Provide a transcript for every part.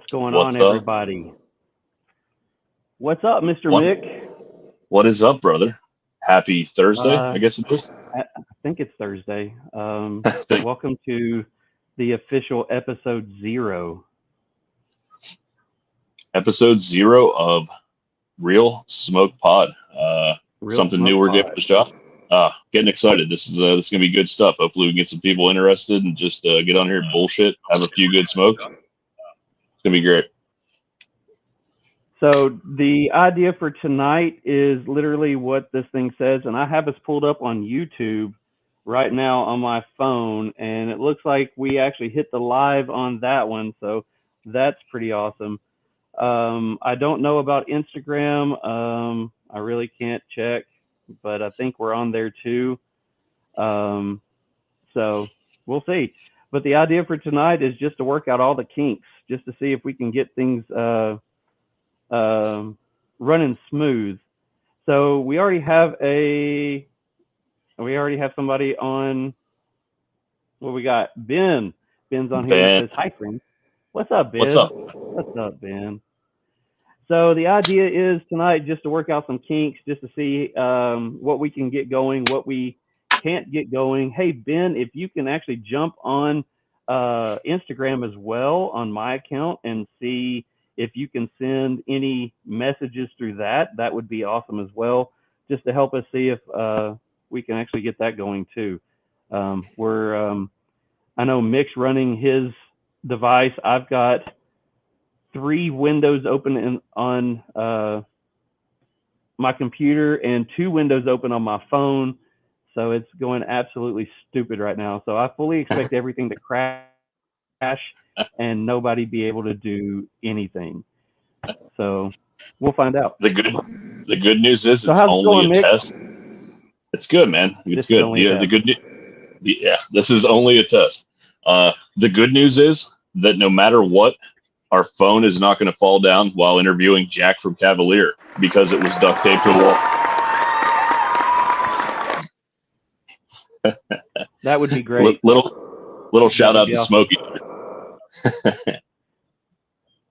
What's going What's on, up? everybody? What's up, Mr. What Mick? what is up, brother? Happy Thursday, Uh, I guess it is. I think it's Thursday. Think Welcome to the official episode zero. episode 0 of Real Smoke Pod. Real Something new Smoke we're giving Pod. a shot. Getting excited. This is gonna be good stuff. Hopefully we can get some people interested and just get on here and bullshit, have a few good smokes. It's gonna be great. So the idea for tonight is literally what this thing says, and I have us pulled up on YouTube right now on my phone, and it looks like we actually hit the live on that one, so that's pretty awesome. I don't know about Instagram. I really can't check, but I think we're on there too. Um, so we'll see. But the idea for tonight is just to work out all the kinks, just to see if we can get things um running smooth. So we already have somebody on. What we got? Ben. Ben's on here. He Ben, says, "Hi, friend. What's up, what's Ben? up? What's up, Ben?" So the idea is tonight just to work out some kinks, just to see what we can get going, what we can't get going. Hey Ben, if you can actually jump on Instagram as well on my account and see if you can send any messages through that, that would be awesome as well, just to help us see if we can actually get that going too. We're I know Mick's running his device. I've got three windows open on my computer and two windows open on my phone. So it's going absolutely stupid right now. So I fully expect everything to crash and nobody be able to do anything. So we'll find out. The good the good news is So it's how's it only going, a Mick? test. It's good, man. It's This is good. only a The test. good news. Yeah, this is only a test. The good news is that no matter what, our phone is not going to fall down while interviewing Jack from Cavalier because it was duct taped to the wall. That would be great. Little That shout would out be to awesome. Smokey.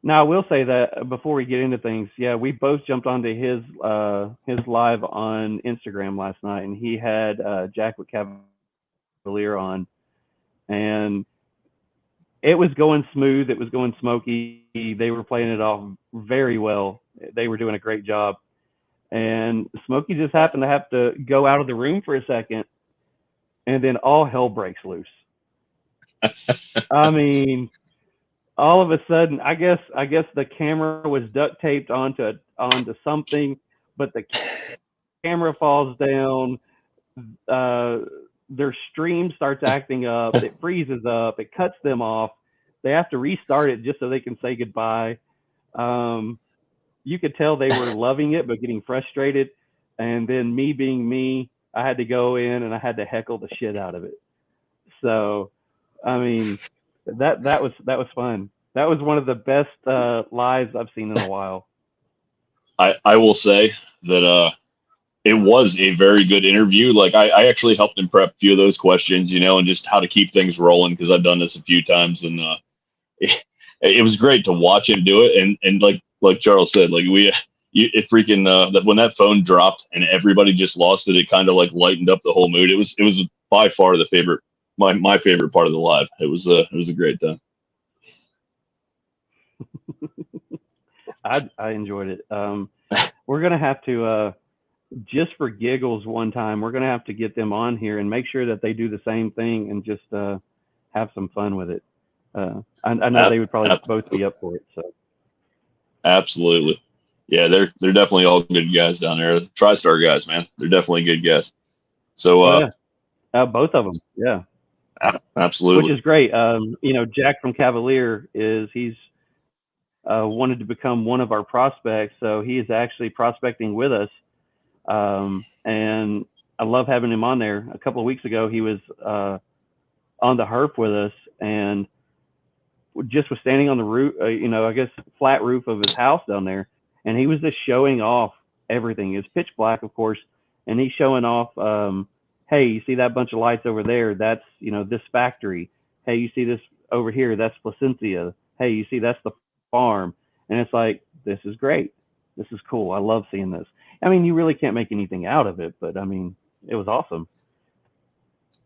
Now I will say that before we get into things, yeah, we both jumped onto his live on Instagram last night, and he had Jack with Cavalier on, and it was going smooth. It was going smoky. They were playing it off very well. They were doing a great job, and Smokey just happened to have to go out of the room for a second, and then all hell breaks loose. I mean, all of a sudden, I guess the camera was duct taped onto something, but the camera falls down. Uh, their stream starts acting up. It freezes up. It cuts them off. They have to restart it just so they can say goodbye. Um, you could tell they were loving it, but getting frustrated. And then me being me, I had to go in and I had to heckle the shit out of it. So, I mean, that was fun. That was one of the best lives I've seen in a while. I will say that it was a very good interview. Like I actually helped him prep a few of those questions, and just how to keep things rolling because I've done this a few times, and it was great to watch him do it. And like Charles said, like it freaking that when that phone dropped and everybody just lost it, it kind of like lightened up the whole mood. It was by far the favorite my favorite part of the live. It was a great time. I enjoyed it. We're gonna have to just for giggles one time. We're gonna have to get them on here and make sure that they do the same thing and just have some fun with it. I know they would probably both be Absolutely. up for it. So Absolutely. Yeah, they're definitely all good guys down there. TriStar guys, man. They're definitely good guys. So oh yeah, both of them. Yeah, which absolutely. is great. Jack from Cavalier he's wanted to become one of our prospects, so he is actually prospecting with us. And I love having him on there. A couple of weeks ago, he was on the herp with us, and just was standing on the roof, I guess flat roof of his house down there, and he was just showing off everything. It's pitch black, of course, and he's showing off. Hey, you see that bunch of lights over there? That's this factory. Hey, you see this over here? That's Placencia. Hey, you see that's the farm. farm, and it's like, this is great, this is cool, I love seeing this. I mean, you really can't make anything out of it, but I mean, it was awesome.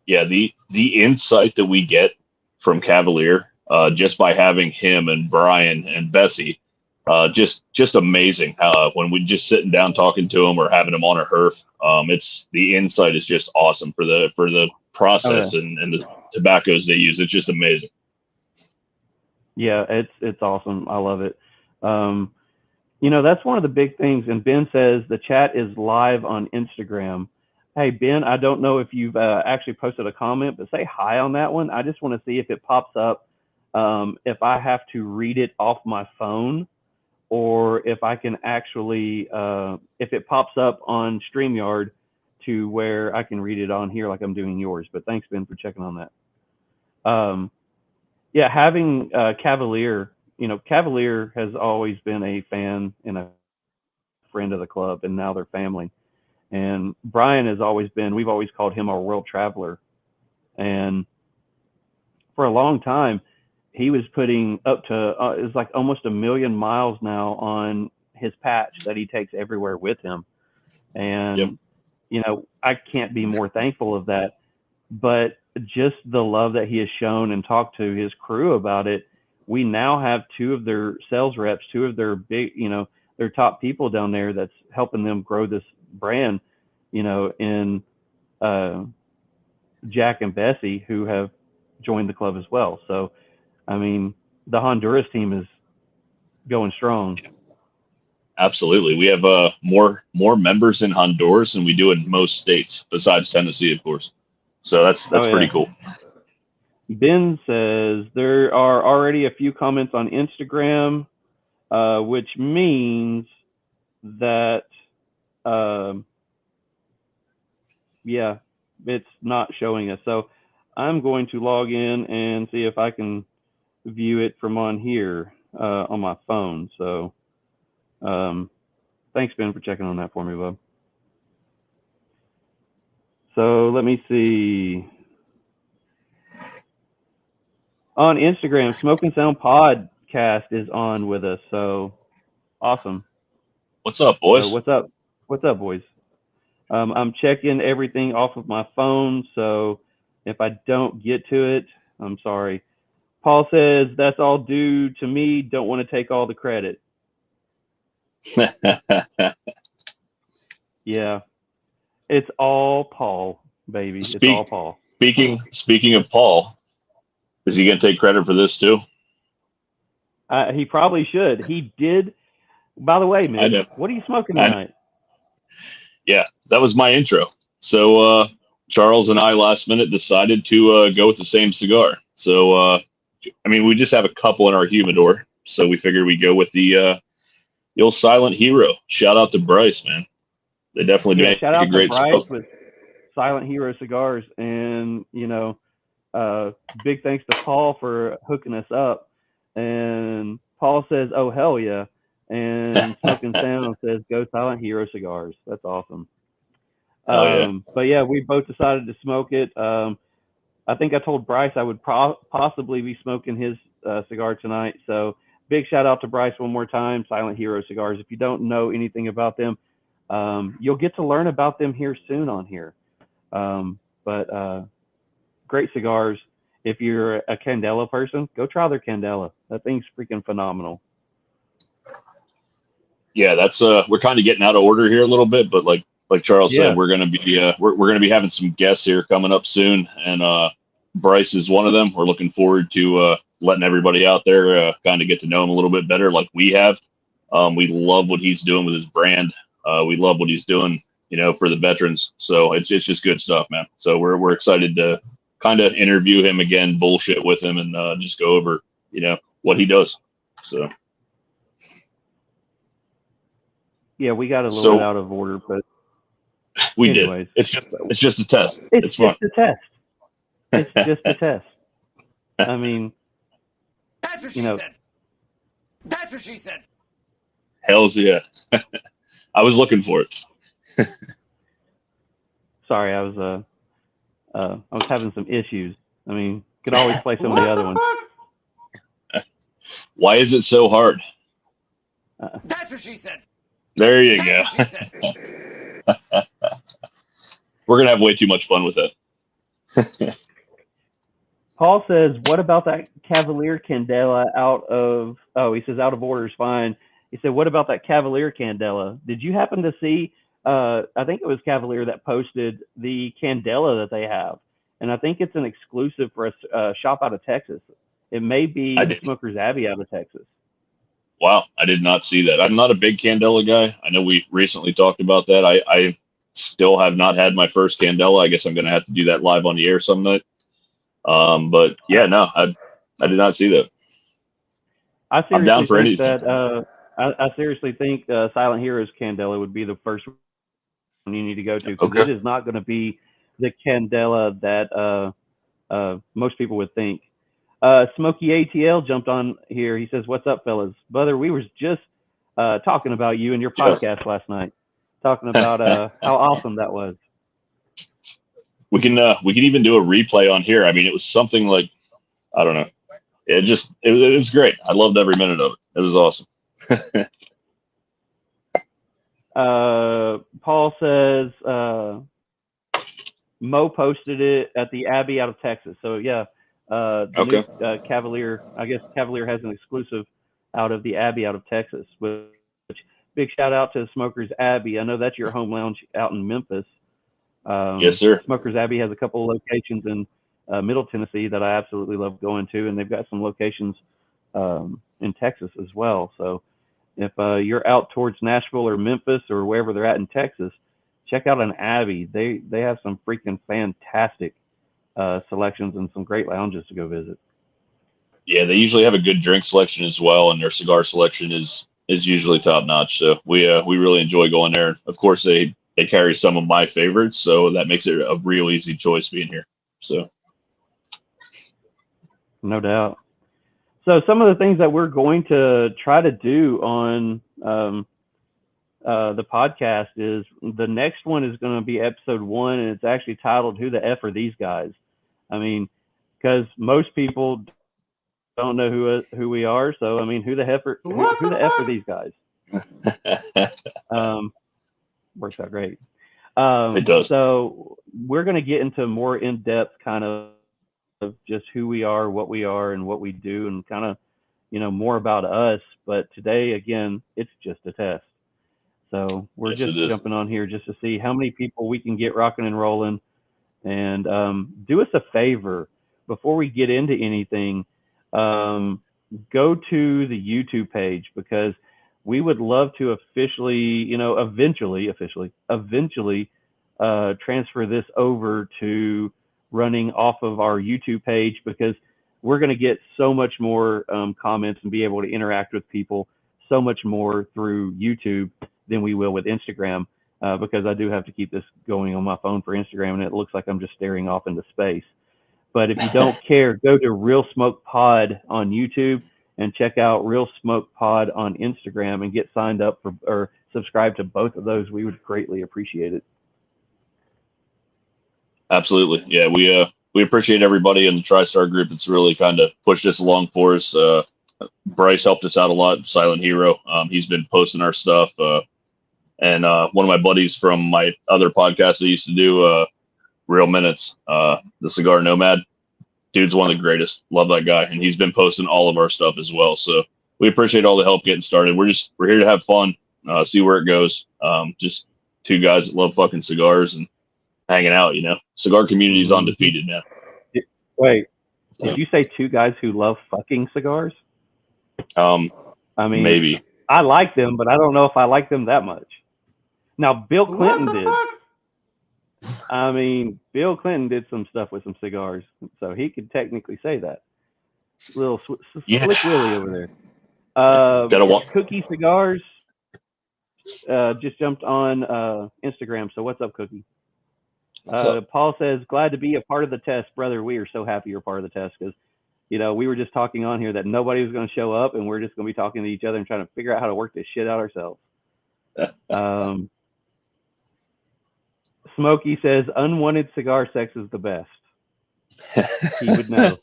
Yeah, the insight that we get from Cavalier, just by having him and Brian and Bessie, just amazing. When we just sitting down talking to him or having him on a herf, it's the insight is just awesome for the Oh yeah. process and the tobaccos they use. It's just amazing. Yeah, it's awesome. I love it. You know, that's one of the big things. And Ben says the chat is live on Instagram. Hey Ben, I don't know if you've actually posted a comment, but say hi on that one. I just want to see if it pops up. If I have to read it off my phone, or if I can actually, if it pops up on StreamYard to where I can read it on here like I'm doing yours. But thanks Ben for checking on that. Yeah, having Cavalier, you know, Cavalier has always been a fan and a friend of the club, and now they're family. And Brian has always been, we've always called him our world traveler. And for a long time, he was putting up to, it's like almost 1,000,000 miles now on his patch that he takes everywhere with him. And, Yep. you know, I can't be more thankful of that. But just the love that he has shown and talked to his crew about it, we now have two of their sales reps, two of their big, you know, their top people down there that's helping them grow this brand, you know, in Jack and Bessie, who have joined the club as well. So, I mean, the Honduras team is going strong. Absolutely. We have more members in Honduras than we do in most states, besides Tennessee, of course. So that's Oh pretty yeah. cool. Ben says there are already a few comments on Instagram, which means that, yeah, it's not showing us. So I'm going to log in and see if I can view it from on here on my phone. So thanks, Ben, for checking on that for me, bub. So let me see. On Instagram, Smoke and Sound Podcast is on with us. So awesome. What's up, So boys? what's up? What's up, boys? I'm checking everything off of my phone. So if I don't get to it, I'm sorry. Paul says that's all due to me. Don't want to take all the credit. Yeah, it's all Paul, baby. It's all Paul. Speaking of Paul, is he gonna take credit for this too? He probably should. He did. By the way, I Mick, know. what are you smoking I know. tonight? Yeah, that was my intro. So Charles and I last minute decided to go with the same cigar. So I mean, we just have a couple in our humidor, so we figured we'd go with the old Silent Hero. Shout out to Bryce, man. They definitely Yeah, make shout a out to great Bryce smoke. with Silent Hero Cigars, and you know, big thanks to Paul for hooking us up. And Paul says, "Oh hell yeah!" And Smoking Sound says, "Go Silent Hero Cigars." That's awesome. Hell yeah. But yeah, we both decided to smoke it. I think I told Bryce I would possibly be smoking his cigar tonight. So big shout out to Bryce one more time. Silent Hero Cigars. If you don't know anything about them, you'll get to learn about them here soon on here. But great cigars. If you're a Candela person, go try their Candela. That thing's freaking phenomenal. Yeah, that's we're kind of getting out of order here a little bit, but like Charles Yeah. said, we're gonna be we're gonna be having some guests here coming up soon, and Bryce is one of them. We're looking forward to letting everybody out there kind of get to know him a little bit better, like we have. We love what he's doing with his brand. We love what he's doing, you know, for the veterans. So it's just good stuff, man. So we're excited to kind of interview him again, bullshit with him, and just go over, you know, what he does. So. Yeah, we got a little bit out of order, but We anyways, did. It's just a test. it's It's fun. just a test. It's just a test. I mean, that's what you she know, said. That's what she said. Hell's yeah. I was looking for it. sorry, I was having some issues. I mean, could always play some of the other ones. Why is it so hard? That's what she said. There you go. That's what she said. We're going to have way too much fun with it. Paul says, what about that Cavalier Candela out of, he says out of order is fine. He said, what about that Cavalier Candela? Did you happen to see, I think it was Cavalier that posted the Candela that they have. And I think it's an exclusive for a shop out of Texas. It may be Smoker's Abbey out of Texas. Wow, I did not see that. I'm not a big Candela guy. I know we recently talked about that. I still have not had my first Candela. I guess I'm going to have to do that live on the air some night. But yeah, no, I did not see that. I'm down for anything. I seriously think Silent Heroes Candela would be the first one you need to go to, because it is not going to be the Candela that most people would think. Smokey ATL jumped on here. He says, "What's up, fellas? Brother, we were just talking about you and your podcast last night, talking about how awesome that was." We can even do a replay on here. I mean, it was something like, I don't know. It was great. I loved every minute of it. It was awesome. Paul says Mo posted it at the Abbey out of Texas. So yeah, new, Cavalier. I guess Cavalier has an exclusive out of the Abbey out of Texas. Which big shout out to Smokers Abbey. I know that's your home lounge out in Memphis. Yes, sir. Smokers Abbey has a couple of locations in Middle Tennessee that I absolutely love going to, and they've got some locations in Texas as well. So if you're out towards Nashville or Memphis or wherever they're at in Texas, check out an Abbey. They have some freaking fantastic selections and some great lounges to go visit. Yeah, they usually have a good drink selection as well, and their cigar selection is usually top notch. So we really enjoy going there. Of course, they carry some of my favorites, so that makes it a real easy choice being here. So no doubt. So some of the things that we're going to try to do on the podcast is, the next one is going to be episode 1, and it's actually titled "Who the F are these guys?" I mean, because most people don't know who we are. So I mean, who the F are these guys? Works out great. It does. So we're going to get into more in-depth kind of just who we are, what we are, and what we do, and kind of, more about us. But today, again, it's just a test. So we're just jumping on here just to see how many people we can get rocking and rolling. And do us a favor before we get into anything. Go to the YouTube page, because we would love to officially, eventually transfer this over to running off of our YouTube page, because we're going to get so much more comments and be able to interact with people so much more through YouTube than we will with Instagram, because I do have to keep this going on my phone for Instagram, and it looks like I'm just staring off into space. But if you don't care, go to Real Smoke Pod on YouTube and check out Real Smoke Pod on Instagram and get signed up for, or subscribe to both of those. We would greatly appreciate it. Absolutely. Yeah, we appreciate everybody in the TriStar group. It's really kind of pushed us along for us. Bryce helped us out a lot, Silent Hero. He's been posting our stuff. And one of my buddies from my other podcast I used to do, Real Minutes, the Cigar Nomad. Dude's one of the greatest. Love that guy. And he's been posting all of our stuff as well. So we appreciate all the help getting started. We're here to have fun, see where it goes. Just two guys that love fucking cigars and hanging out, Cigar community is undefeated now. Wait, did you say two guys who love fucking cigars? I mean, maybe. I like them, but I don't know if I like them that much. Now, Bill Clinton did. I mean, Bill Clinton did some stuff with some cigars, so he could technically say that. Little Slick Willie over there. Cookie Cigars just jumped on Instagram. So what's up, Cookie? Paul says, glad to be a part of the test, brother. We are so happy you're part of the test, because we were just talking on here that nobody was going to show up, and we're just going to be talking to each other and trying to figure out how to work this shit out ourselves. Smokey says, unwanted cigar sex is the best. He would know.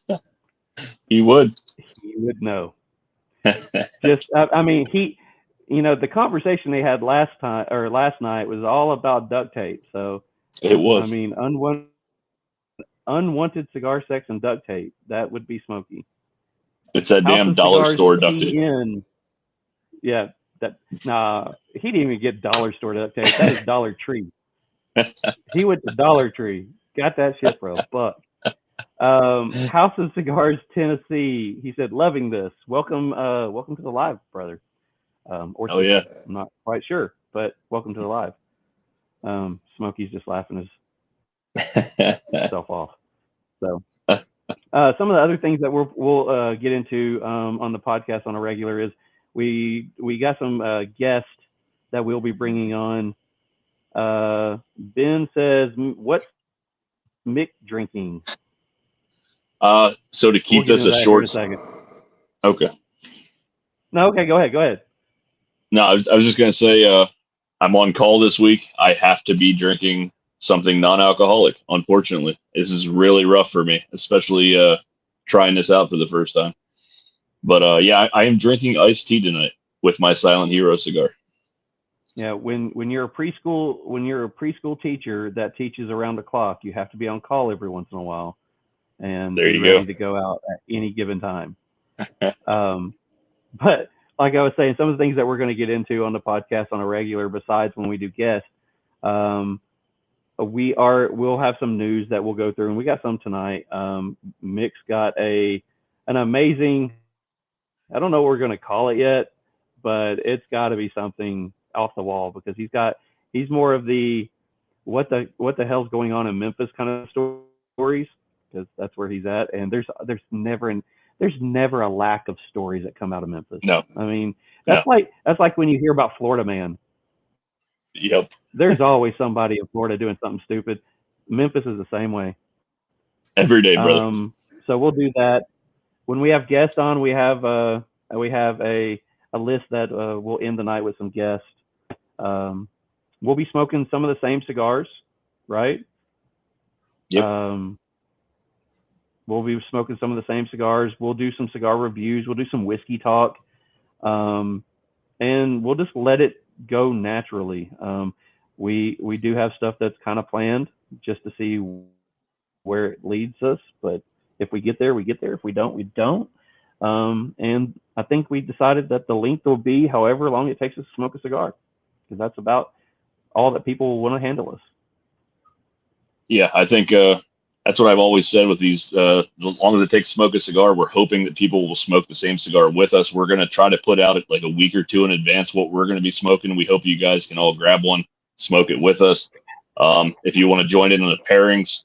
He would. He would know. Just, I mean, the conversation they had last night was all about duct tape. So, It I was. mean, unwanted cigar sex and duct tape. That would be Smokey. It's that House damn of dollar Cigars store duct tape. TN. Yeah, he didn't even get dollar store duct tape. That is Dollar Tree. He went to Dollar Tree, got that shit for a buck. House of Cigars, Tennessee. He said, "Loving this. Welcome to the live, brother." Or Oh yeah. I'm not quite sure, but welcome to the live. Smokey's just laughing himself off. So, some of the other things that we'll get into on the podcast on a regular is we got some guests that we'll be bringing on. Ben says, "What's Mick drinking?" So to keep We'll this a here short. in a second. Okay. No, okay, go ahead. No, I was just gonna say, I'm on call this week. I have to be drinking something non-alcoholic. Unfortunately, this is really rough for me, especially trying this out for the first time. But yeah, I am drinking iced tea tonight with my Silent Hero cigar. Yeah, when you're a preschool teacher that teaches around the clock, you have to be on call every once in a while and There be you ready go. to go out at any given time. But like I was saying, some of the things that we're going to get into on the podcast on a regular, besides when we do guests, we'll have some news that we'll go through, and we got some tonight. Mick's got an amazing, I don't know what we're going to call it yet, but it's got to be something off the wall, because he's more of the what the hell's going on in Memphis kind of stories, because that's where he's at, and there's never a lack of stories that come out of Memphis. No. I mean, that's like when you hear about Florida Man. Yep. There's always somebody in Florida doing something stupid. Memphis is the same way. Every day, brother. So we'll do that. When we have guests on, we have a list that we'll end the night with some guests. We'll be smoking some of the same cigars, right? Yep. We'll be smoking some of the same cigars. We'll do some cigar reviews. We'll do some whiskey talk. And we'll just let it go naturally. We do have stuff that's kind of planned just to see where it leads us. But if we get there, we get there. If we don't, we don't. And I think we decided that the length will be however long it takes us to smoke a cigar, because that's about all that people want to handle us. Yeah, I think that's what I've always said with these. As long as it takes to smoke a cigar, we're hoping that people will smoke the same cigar with us. We're going to try to put out like a week or two in advance what we're going to be smoking. We hope you guys can all grab one, smoke it with us. If you want to join in on the pairings,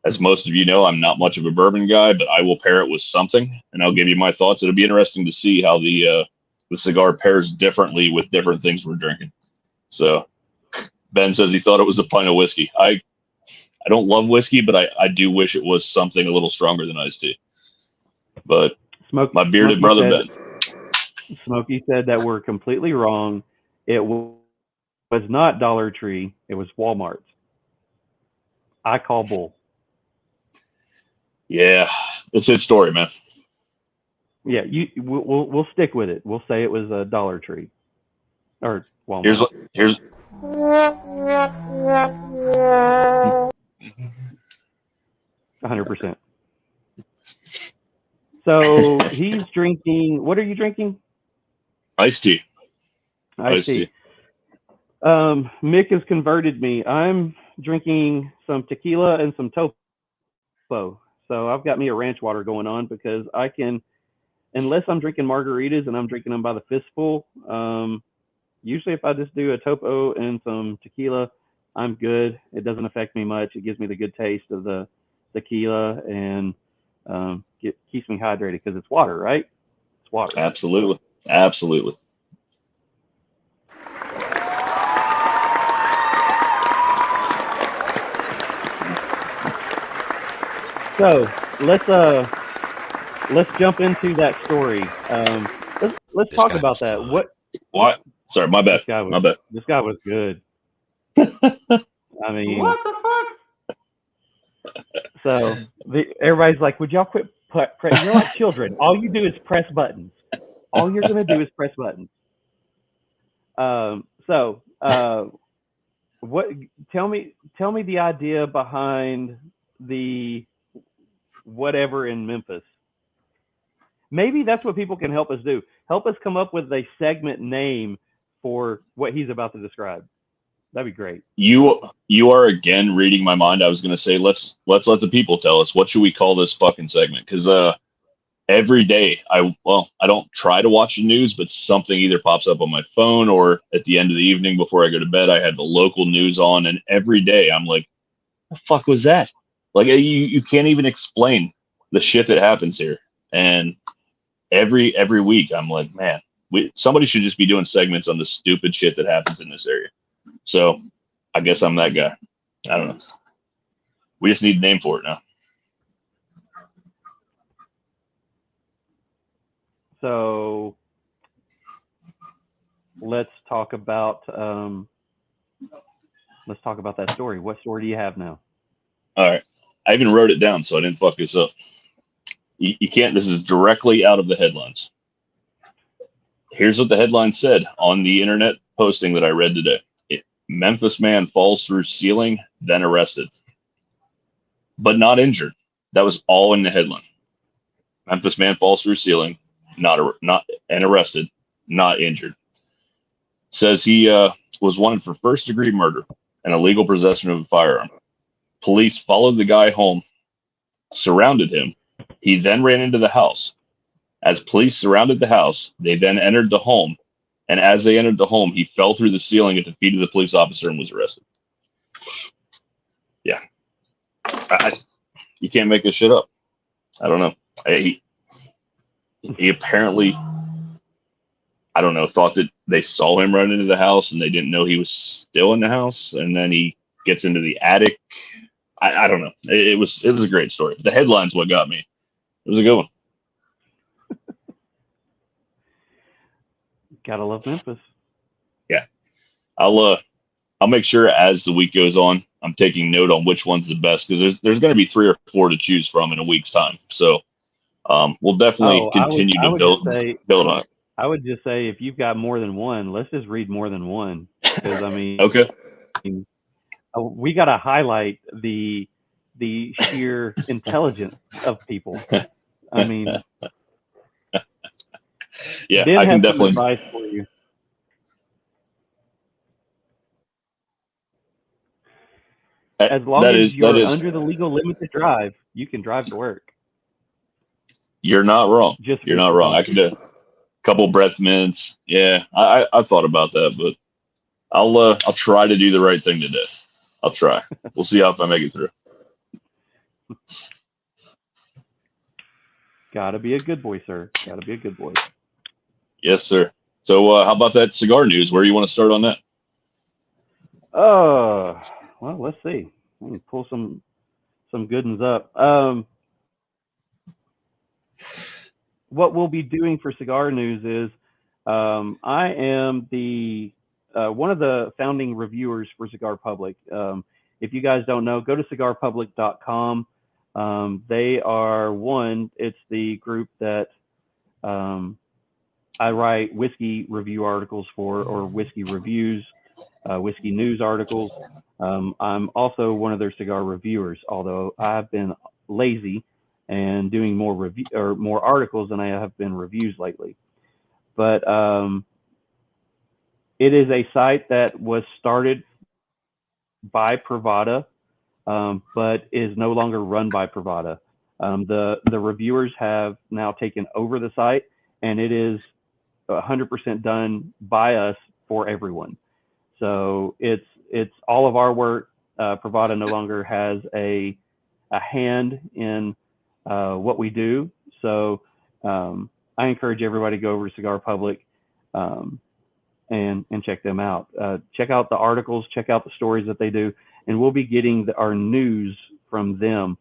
as most of you know, I'm not much of a bourbon guy, but I will pair it with something, and I'll give you my thoughts. It'll be interesting to see how the cigar pairs differently with different things we're drinking. So Ben says he thought it was a pint of whiskey. I don't love whiskey, but I do wish it was something a little stronger than iced tea. But my bearded brother Ben. Smokey said that we're completely wrong. It was not Dollar Tree. It was Walmart. I call bull. Yeah, it's his story, man. Yeah, we'll stick with it. We'll say it was a Dollar Tree or Walmart. Here's 100%. So he's drinking. What are you drinking? Iced tea. Iced tea. Mick has converted me. I'm drinking some tequila and some topo. So I've got me a ranch water going on, because I can, unless I'm drinking margaritas and I'm drinking them by the fistful. Usually if I just do a topo and some tequila, I'm good. It doesn't affect me much. It gives me the good taste of the tequila, and keeps me hydrated, because it's water, right? It's water. Absolutely. So let's jump into that story. Let's talk about that. What? Sorry, my bad. My bad. This guy was good. I mean, What the fuck? So everybody's like, "Would y'all quit? You're like children. All you do is press buttons." All you're going to do is press buttons. So, what? Tell me the idea behind the whatever in Memphis. Maybe that's what people can help us do. Help us come up with a segment name for what he's about to describe. That'd be great. You are again reading my mind. I was going to say let's let the people tell us what should we call this fucking segment, because every day I don't try to watch the news, but something either pops up on my phone or at the end of the evening before I go to bed, I have the local news on, and every day I'm like, what the fuck was that? Like you can't even explain the shit that happens here. And every week I'm like, man, somebody should just be doing segments on the stupid shit that happens in this area. So I guess I'm that guy. I don't know. We just need a name for it now. So let's talk about that story. What story do you have now? All right. I even wrote it down so I didn't fuck this up. You can't. This is directly out of the headlines. Here's what the headline said on the internet posting that I read today. Memphis man falls through ceiling, then arrested, but not injured. That was all in the headline. Memphis man falls through ceiling, not arrested, not injured. Says he was wanted for first-degree murder and illegal possession of a firearm. Police followed the guy home, surrounded him. He then ran into the house. As police surrounded the house, they then entered the home. And as they entered the home, he fell through the ceiling at the feet of the police officer and was arrested. Yeah. You can't make this shit up. I don't know. He apparently, I don't know, thought that they saw him run into the house and they didn't know he was still in the house. And then he gets into the attic. I don't know. It was a great story. The headline's what got me. It was a good one. Gotta love Memphis. Yeah. I'll make sure as the week goes on, I'm taking note on which one's the best, because there's going to be 3 or 4 to choose from in a week's time. So we'll definitely continue to build on it. I would just say if you've got more than one, let's just read more than one. Because I mean, okay, we got to highlight the sheer intelligence of people. I mean, yeah, I can definitely. Advice for you. As long as you're under the legal limit to drive, you can drive to work. You're not wrong. You're not wrong. I could do a couple breath mints. Yeah, I thought about that, but I'll try to do the right thing today. I'll try. We'll see how if I make it through. Gotta be a good boy, sir. Gotta be a good boy. Yes, sir. So how about that cigar news? Where do you want to start on that? Well, let's see. Let me pull some good ones up. What we'll be doing for cigar news is I am the one of the founding reviewers for Cigar Public. If you guys don't know, go to cigarpublic.com. They are it's the group that I write whiskey review articles for, or whiskey reviews, whiskey news articles. I'm also one of their cigar reviewers, although I've been lazy and doing more articles than I have been reviews lately. But it is a site that was started by Pravada, but is no longer run by Pravada. The reviewers have now taken over the site, and it is 100% done by us for everyone. So it's all of our work. Pravada no longer has a hand in what we do. So I encourage everybody to go over to Cigar Public and check them out. Check out the articles, check out the stories that they do, and we'll be getting our news from them.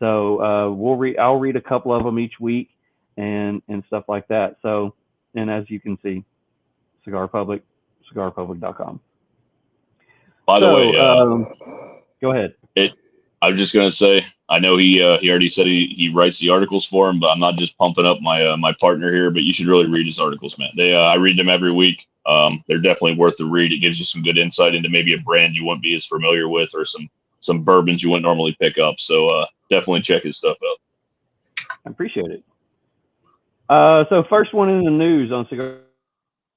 So I'll read a couple of them each week and stuff like that. So, and as you can see, Cigar Public, cigarpublic.com. By the way, go ahead. I was just going to say, I know he already said he writes the articles for him, but I'm not just pumping up my my partner here. But you should really read his articles, man. I read them every week. They're definitely worth the read. It gives you some good insight into maybe a brand you wouldn't be as familiar with, or some bourbons you wouldn't normally pick up. So definitely check his stuff out. I appreciate it. So first one in the news on Cigar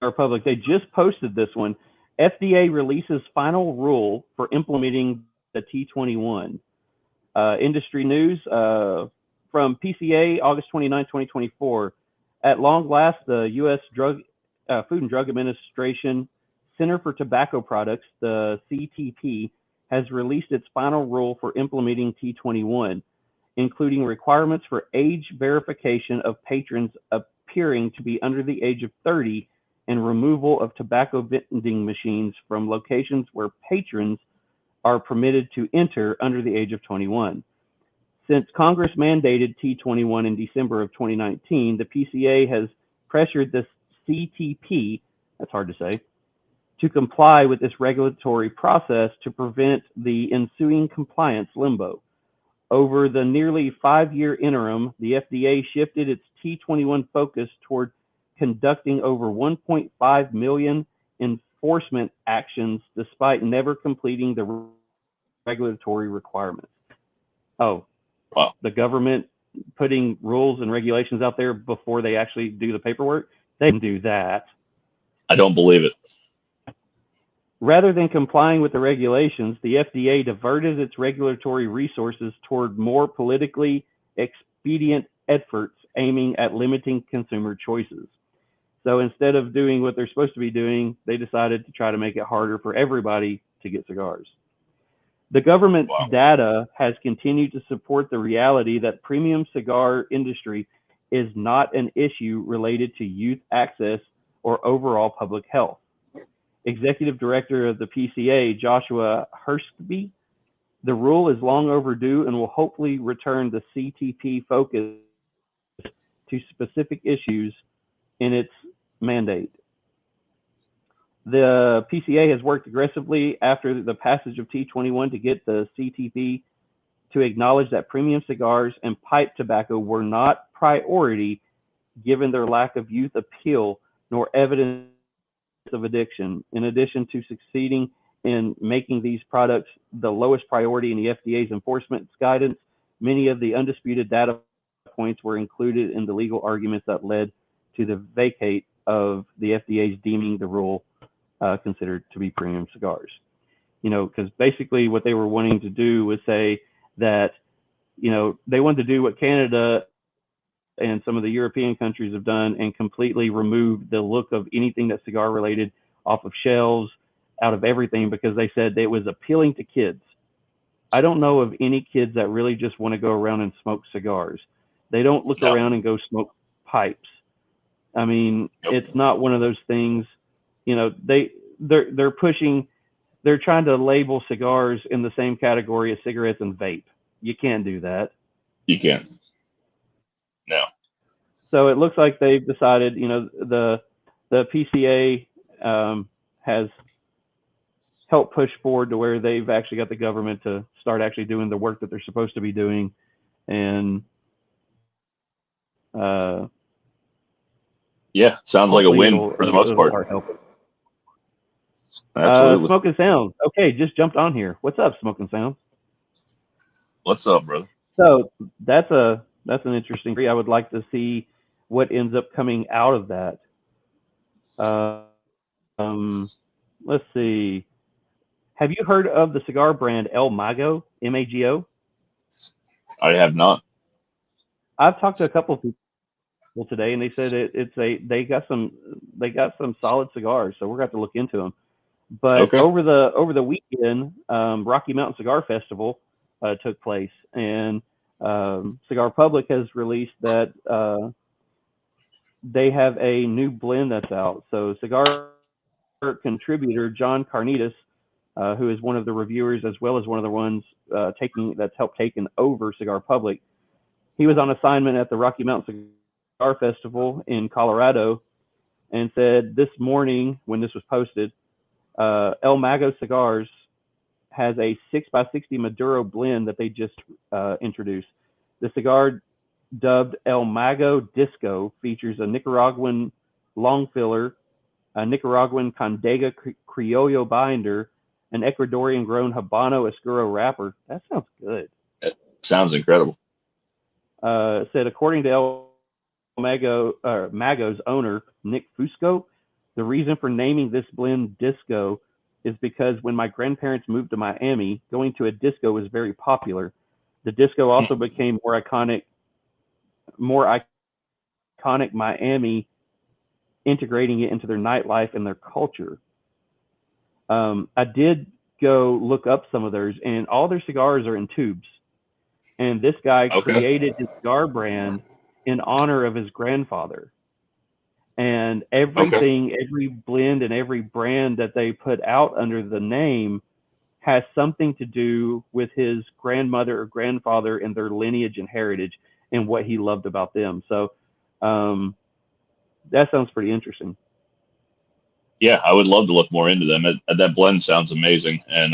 Republic, they just posted this one. FDA releases final rule for implementing the T21. Industry news from PCA, August 29, 2024. At long last, the U.S. Food and Drug Administration Center for Tobacco Products, the CTP, has released its final rule for implementing T21, including requirements for age verification of patrons appearing to be under the age of 30 and removal of tobacco vending machines from locations where patrons are permitted to enter under the age of 21. Since Congress mandated T21 in December of 2019, the PCA has pressured the CTP, that's hard to say, to comply with this regulatory process to prevent the ensuing compliance limbo. Over the nearly 5-year interim, the FDA shifted its T21 focus toward conducting over 1.5 million enforcement actions despite never completing the regulatory requirements. Oh, wow. The government putting rules and regulations out there before they actually do the paperwork? They didn't do that. I don't believe it. Rather than complying with the regulations, the FDA diverted its regulatory resources toward more politically expedient efforts aiming at limiting consumer choices. So instead of doing what they're supposed to be doing, they decided to try to make it harder for everybody to get cigars. The government's data has continued to support the reality that premium cigar industry is not an issue related to youth access or overall public health. Executive Director of the PCA, Joshua Hurstby, the rule is long overdue and will hopefully return the CTP focus to specific issues in its mandate. The PCA has worked aggressively after the passage of T21 to get the CTP to acknowledge that premium cigars and pipe tobacco were not priority given their lack of youth appeal nor evidence of addiction. In addition to succeeding in making these products the lowest priority in the FDA's enforcement guidance, many of the undisputed data points were included in the legal arguments that led to the vacate of the FDA's deeming the rule considered to be premium cigars. You know, because basically what they were wanting to do was say that, you know, they wanted to do what Canada and some of the European countries have done and completely remove the look of anything that's cigar related off of shelves, out of everything, because they said it was appealing to kids. I don't know of any kids that really just want to go around and smoke cigars. They don't look around and go smoke pipes. I mean, it's not one of those things, you know, they're pushing, they're trying to label cigars in the same category as cigarettes and vape. You can't do that. You can't. No. So it looks like they've decided, you know, the PCA has helped push forward to where they've actually got the government to start actually doing the work that they're supposed to be doing. And yeah, sounds like a win for the most part. Absolutely. Smoke and Sounds. Okay, just jumped on here. What's up, Smoke and Sounds? What's up, brother? So that's an interesting thing. I would like to see what ends up coming out of that. Let's see. Have you heard of the cigar brand El Mago, M-A-G-O? I have not. I've talked to a couple of people today, and they said they got some solid cigars, so we're going to have to look into them. But over the weekend, Rocky Mountain Cigar Festival took place, and Cigar Republic has released that they have a new blend that's out. So Cigar contributor John Carnitas, who is one of the reviewers as well as one of the ones that's helped taken over Cigar Republic, he was on assignment at the Rocky Mountain Cigar Festival in Colorado, and said this morning when this was posted, El Mago Cigars has a 6x60 Maduro blend that they just introduced. The cigar, dubbed El Mago Disco, features a Nicaraguan long filler, a Nicaraguan Condega Criollo binder, an Ecuadorian grown Habano Oscuro wrapper. That sounds good. It sounds incredible. It said, according to El Mago's owner, Nick Fusco, the reason for naming this blend Disco is because when my grandparents moved to Miami, going to a disco was very popular. The disco also became more iconic Miami, integrating it into their nightlife and their culture. I did go look up some of theirs, and all their cigars are in tubes. And this guy created his cigar brand in honor of his grandfather. And everything, every blend and every brand that they put out under the name has something to do with his grandmother or grandfather and their lineage and heritage and what he loved about them. So that sounds pretty interesting. Yeah, I would love to look more into them. That blend sounds amazing. And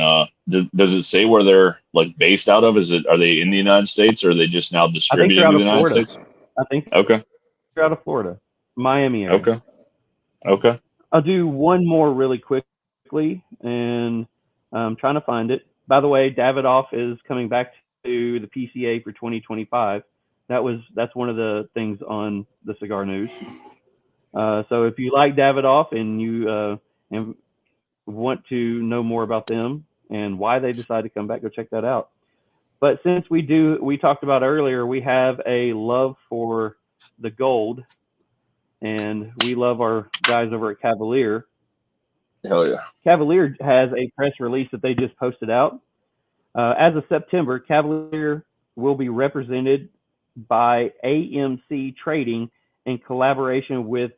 does it say where they're like based out of? Are they in the United States, or are they just now distributing in the United States? I think they're out of Florida, Miami area. Okay. I'll do one more really quickly, and I'm trying to find it. By the way, Davidoff is coming back to the PCA for 2025. That's one of the things on the cigar news. So if you like Davidoff and you and want to know more about them and why they decided to come back, go check that out. But since we talked about earlier, we have a love for the gold, and we love our guys over at Cavalier. Hell yeah. Cavalier has a press release that they just posted out. As of September, Cavalier will be represented by AMC Trading in collaboration with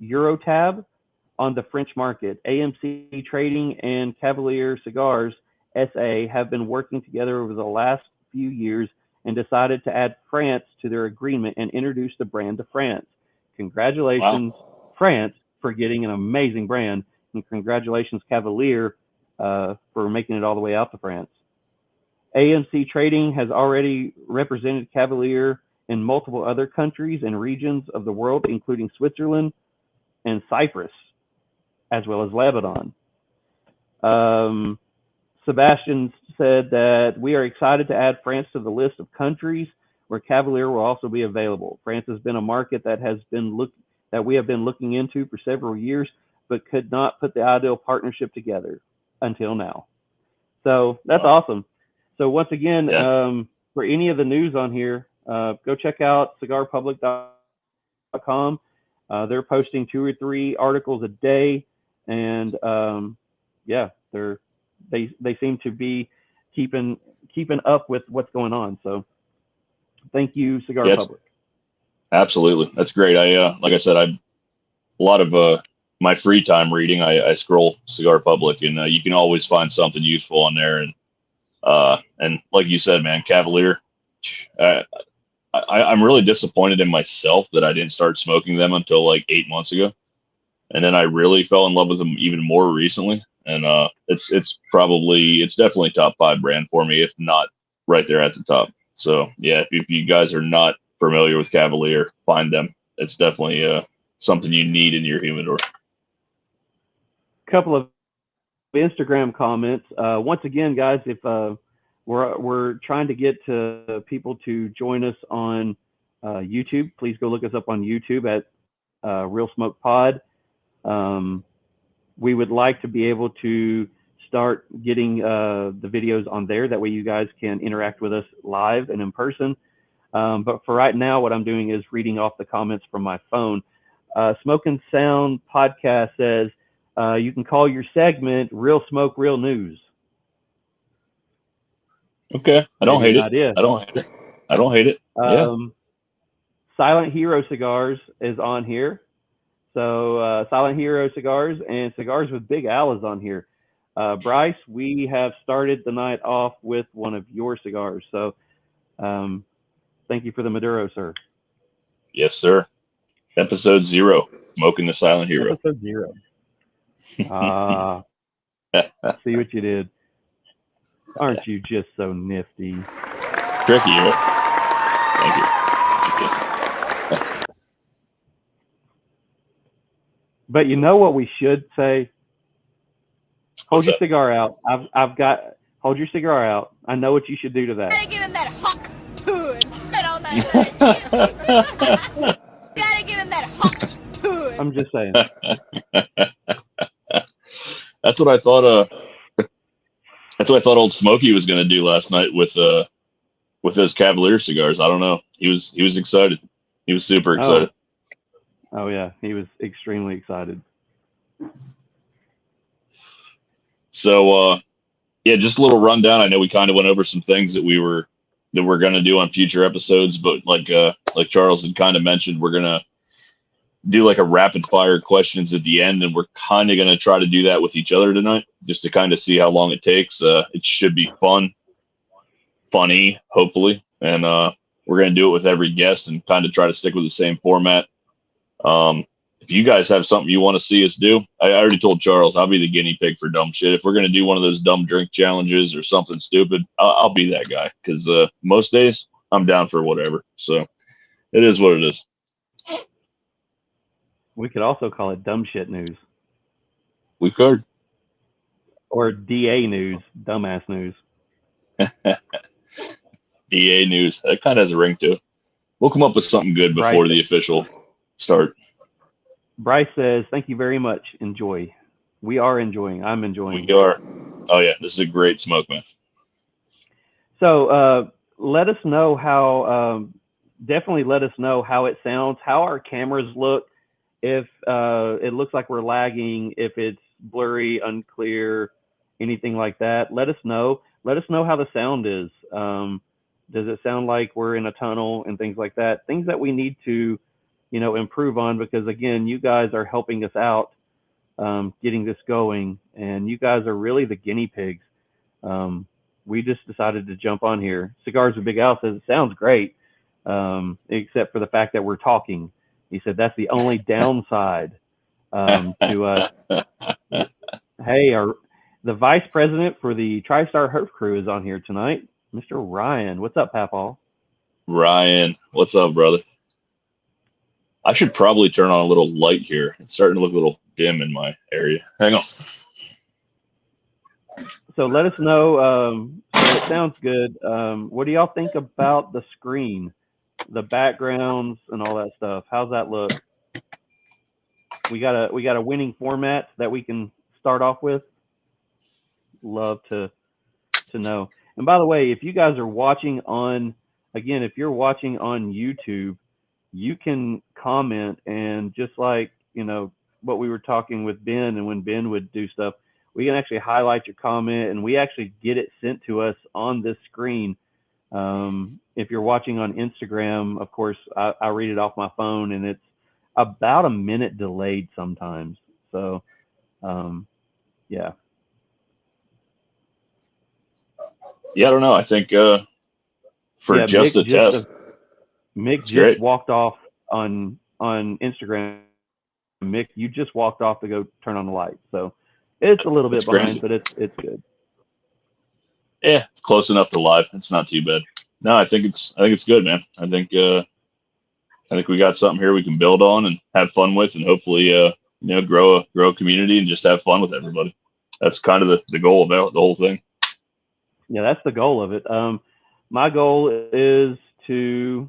Eurotab on the French market. AMC Trading and Cavalier Cigars SA have been working together over the last few years and decided to add France to their agreement and introduce the brand to France. Congratulations, France, for getting an amazing brand, and congratulations, Cavalier, for making it all the way out to France. AMC Trading has already represented Cavalier in multiple other countries and regions of the world, including Switzerland and Cyprus, as well as Lebanon. Sebastian said that we are excited to add France to the list of countries where Cavalier will also be available. France has been a market that we have been looking into for several years, but could not put the ideal partnership together until now. So that's awesome. So once again, for any of the news on here, go check out cigarpublic.com. They're posting 2 or 3 articles a day, and they seem to be keeping up with what's going on. So thank you, Cigar Public. Absolutely, that's great. Like I said, a lot of my free time reading, I scroll Cigar Public, and you can always find something useful on there. And like you said, man, Cavalier, I'm really disappointed in myself that I didn't start smoking them until like 8 months ago. And then I really fell in love with them even more recently. And it's definitely top 5 brand for me, if not right there at the top. So yeah, if you guys are not familiar with Cavalier, find them. It's definitely something you need in your humidor. Couple of Instagram comments. Once again, guys, if we're trying to get to people to join us on YouTube, please go look us up on YouTube at Real Smoke Pod. We would like to be able to start getting the videos on there. That way you guys can interact with us live and in person. But for right now, what I'm doing is reading off the comments from my phone. Smoke and Sound Podcast says, you can call your segment Real Smoke, Real News. Okay. I don't hate it. Yeah. Silent Hero Cigars is on here. So Silent Hero Cigars and Cigars with Big Al is on here. Bryce, we have started the night off with one of your cigars. So thank you for the Maduro, sir. Yes, sir. Episode 0, Smoking the Silent Hero. Episode 0. See what you did. Aren't you just so nifty? Tricky, right? Thank you. But you know what we should say? Hold What's your that? cigar out. Hold your cigar out. I know what you should do to that. Gotta give him that hawk too and spit all night. Gotta give him that hawk too. I'm just saying. That's what I thought. That's what I thought Old Smokey was going to do last night with those Cavalier cigars. I don't know. He was excited. He was super excited. Oh yeah, he was extremely excited. So yeah, just a little rundown. I know we kind of went over some things that we're going to do on future episodes, but like Charles had kind of mentioned, we're going to do like a rapid fire questions at the end, and we're kind of going to try to do that with each other tonight, just to kind of see how long it takes. It should be funny, hopefully, and we're going to do it with every guest and kind of try to stick with the same format. If you guys have something you want to see us do, I already told Charles I'll be the guinea pig for dumb shit. If we're going to do one of those dumb drink challenges or something stupid, I'll be that guy, because most days I'm down for whatever. So it is what it is. We could also call it dumb shit news. We could. Or DA news, dumbass news. DA news. That kind of has a ring to it. We'll come up with something good before the official start. Bryce says, thank you very much. Enjoy. We are enjoying. I'm enjoying. We are. Oh, yeah. This is a great smoke, man. So let us know how, definitely let us know how it sounds, how our cameras look, if it looks like we're lagging, if it's blurry, unclear, anything like that. Let us know. Let us know how the sound is. Does it sound like we're in a tunnel and things like that? Things that we need to, improve on, because again, you guys are helping us out getting this going, and you guys are really the guinea pigs. We just decided to jump on here. Cigars with Big Al says it sounds great, except for the fact that we're talking. He said that's the only downside to us. Hey, the vice president for the TriStar Herf crew is on here tonight, Mr. Ryan. What's up, Papaw? Ryan, what's up, brother? I should probably turn on a little light here. It's starting to look a little dim in my area. Hang on. So let us know. So it sounds good. What do y'all think about the screen, the backgrounds, and all that stuff? How's that look? We got a winning format that we can start off with. Love to know. And by the way, if you guys are watching if you're watching on YouTube, you can comment, and just like, what we were talking with Ben, and when Ben would do stuff, we can actually highlight your comment, and we actually get it sent to us on this screen. If you're watching on Instagram, of course, I read it off my phone, and it's about a minute delayed sometimes. So, yeah. Yeah, I don't know. I think for just Mick a test. Mick just walked off on Instagram. Mick, you just walked off to go turn on the light. So it's a little bit behind, but it's good. Yeah, it's close enough to live. It's not too bad. No, I think it's good, man. I think we got something here we can build on and have fun with, and hopefully grow a community and just have fun with everybody. That's kind of the goal about the whole thing. Yeah, that's the goal of it. My goal is to,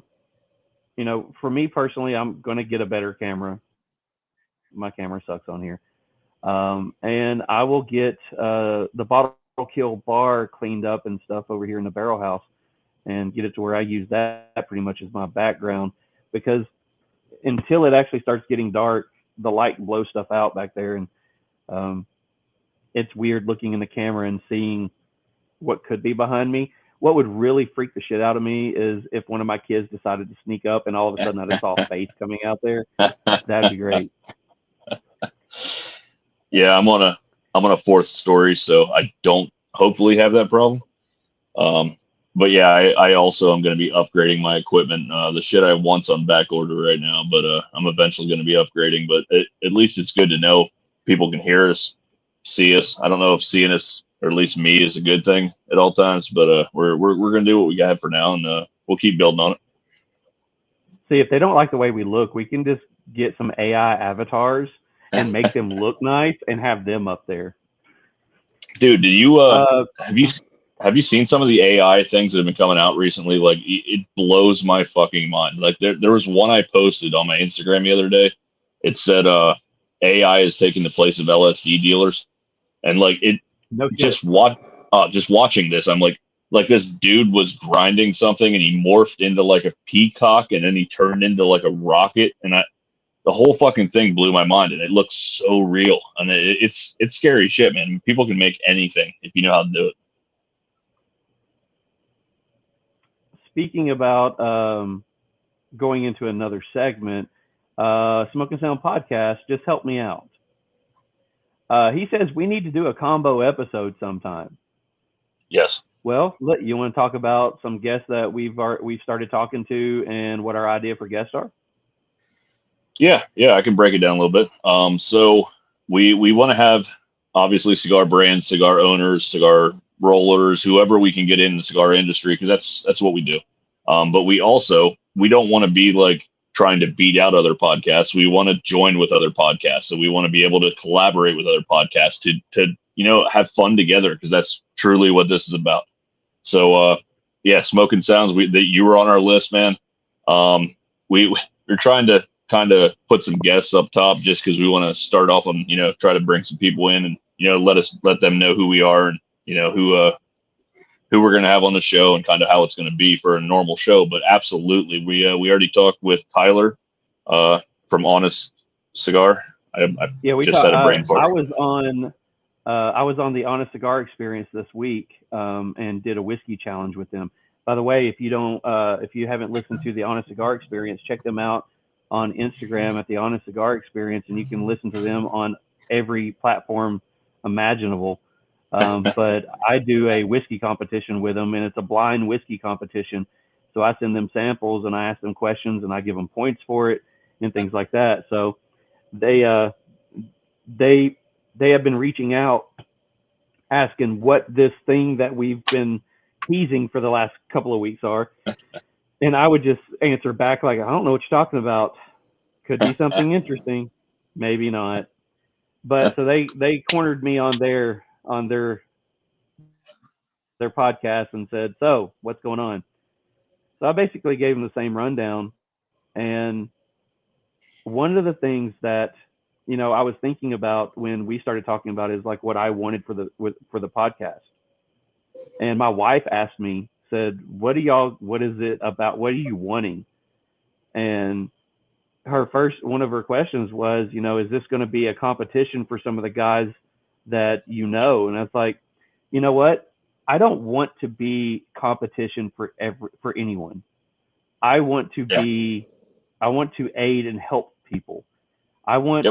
for me personally, I'm going to get a better camera. My camera sucks on here. And I will get the bottle kill bar cleaned up and stuff over here in the barrel house, and get it to where I use that pretty much as my background, because until it actually starts getting dark, the light blows stuff out back there. And it's weird looking in the camera and seeing what could be behind me. What would really freak the shit out of me is if one of my kids decided to sneak up and all of a sudden I just saw a face coming out there. That'd be great. Yeah, I'm on a fourth story, so I don't hopefully have that problem. But yeah, I also am going to be upgrading my equipment. The shit I want's on back order right now, but I'm eventually going to be upgrading. But at least it's good to know people can hear us, see us. I don't know if seeing us or at least me, is a good thing at all times. But we're gonna do what we got for now, and we'll keep building on it. See, if they don't like the way we look, we can just get some AI avatars and make them look nice and have them up there. Dude, did you have you seen some of the AI things that have been coming out recently? Like, it blows my fucking mind. Like, there was one I posted on my Instagram the other day. It said AI is taking the place of LSD dealers, and like it No just watching this, I'm like this dude was grinding something and he morphed into like a peacock and then he turned into like a rocket, and the whole fucking thing blew my mind, and it looks so real, and it's scary shit, man. People can make anything if you know how to do it. Speaking about going into another segment, Smoke and Sound Podcast just helped me out. He says we need to do a combo episode sometime. Yes. Well, you want to talk about some guests that we've started talking to and what our idea for guests are? Yeah, I can break it down a little bit. So we want to have, obviously, cigar brands, cigar owners, cigar rollers, whoever we can get in the cigar industry, because that's what we do. But we don't want to be like trying to beat out other podcasts. We want to join with other podcasts. So we want to be able to collaborate with other podcasts to have fun together, because that's truly what this is about. So yeah, Smoking Sounds, that you were on our list, man. We're trying to kind of put some guests up top just because we want to start off on, try to bring some people in and, let them know who we are and, who we're going to have on the show and kind of how it's going to be for a normal show. But absolutely, we already talked with Tyler from Honest Cigar. We just had a brain fart. I was on the Honest Cigar Experience this week and did a whiskey challenge with them. By the way, if you haven't listened to the Honest Cigar Experience, check them out on Instagram at the Honest Cigar Experience, and you can listen to them on every platform imaginable. But I do a whiskey competition with them, and it's a blind whiskey competition. So I send them samples and I ask them questions and I give them points for it and things like that. So they have been reaching out, asking what this thing that we've been teasing for the last couple of weeks are. And I would just answer back like, I don't know what you're talking about. Could be something interesting, maybe not. But so they cornered me on their podcast and said, so what's going on? So I basically gave them the same rundown. And one of the things that, I was thinking about when we started talking about is like what I wanted for the podcast. And my wife asked me, said, what is it about? What are you wanting? And one of her questions was, is this going to be a competition for some of the guys that And I was like, you know what? I don't want to be competition for anyone. I want to aid and help people. I want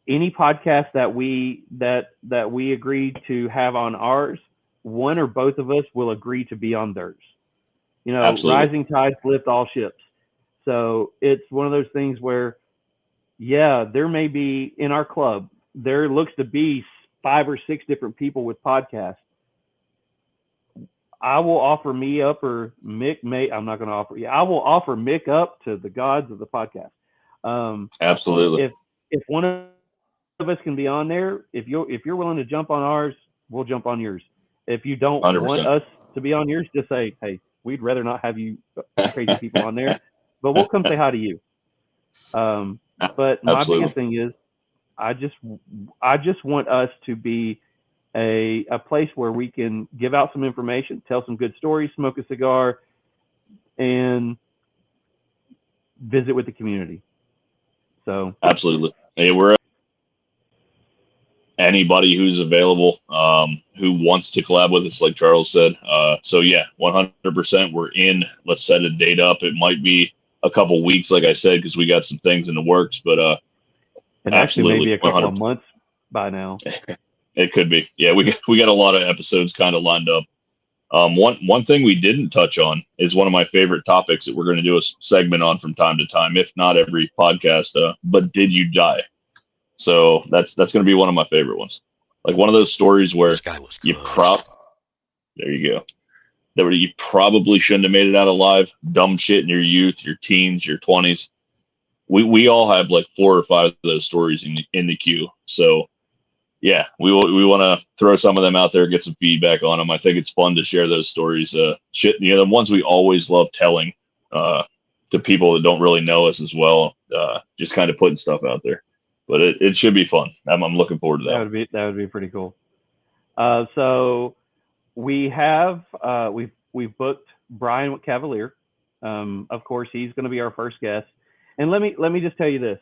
any podcast that we agree to have on ours, one or both of us will agree to be on theirs. Absolutely. Rising tides lift all ships. So it's one of those things where, there may be in our club, there looks to be 5 or 6 different people with podcasts. I will offer me up, or Mick may. I'm not going to offer. I will offer Mick up to the gods of the podcast. Absolutely. If one of us can be on there, if you're willing to jump on ours, we'll jump on yours. If you don't 100%. want us to be on yours, just say, hey, we'd rather not have you crazy people on there, but we'll come say hi to you. But my biggest thing is, I just want us to be a place where we can give out some information, tell some good stories, smoke a cigar, and visit with the community. So absolutely. Hey, we're anybody who's available, who wants to collab with us, like Charles said. So yeah, 100%. We're in. Let's set a date up. It might be a couple weeks, like I said, because we got some things in the works. But it actually may be a couple of months by now. It could be. Yeah, we got a lot of episodes kind of lined up. One thing we didn't touch on is one of my favorite topics that we're going to do a segment on from time to time, if not every podcast. But did you die? So that's going to be one of my favorite ones. Like one of those stories where This guy was good. There you go. That you probably shouldn't have made it out alive. Dumb shit in your youth, your teens, your 20s. We all have like 4 or 5 of those stories in the queue. So yeah, we want to throw some of them out there, get some feedback on them. I think it's fun to share those stories. Shit, the ones we always love telling to people that don't really know us as well. Just kind of putting stuff out there, but it should be fun. I'm looking forward to that. That would be pretty cool. So we have we've booked Brian Cavalier. Of course, he's going to be our first guest. And let me just tell you this.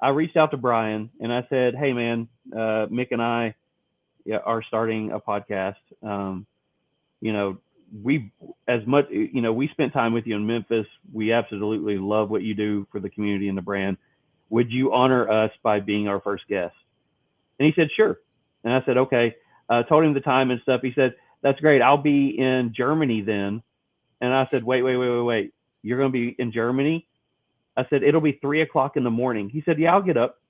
I reached out to Brian and I said, "Hey man, Mick and I are starting a podcast. We spent time with you in Memphis. We absolutely love what you do for the community and the brand. Would you honor us by being our first guest?" And he said, "Sure." And I said, "Okay." Told him the time and stuff. He said, "That's great. I'll be in Germany then." And I said, wait. You're going to be in Germany? I said, "It'll be 3:00 in the morning." He said, "Yeah, I'll get up."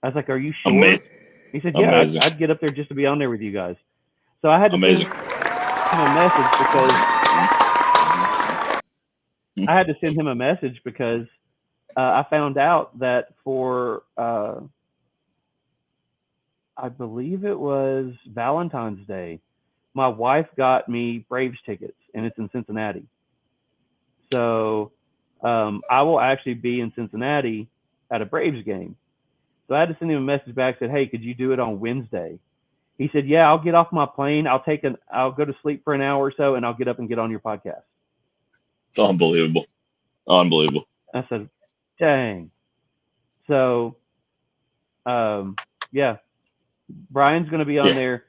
I was like, "Are you sure?" Amazing. He said, "Yeah, I'd get up there just to be on there with you guys." So I had to send him a message because I found out that for I believe it was Valentine's Day, my wife got me Braves tickets, and it's in Cincinnati. So I will actually be in Cincinnati at a Braves game. So I had to send him a message back, said, "Hey, could you do it on Wednesday?" He said, "Yeah, I'll get off my plane. I'll go to sleep for an hour or so, and I'll get up and get on your podcast." It's unbelievable. I said, "Dang." So, yeah, Brian's going to be on there.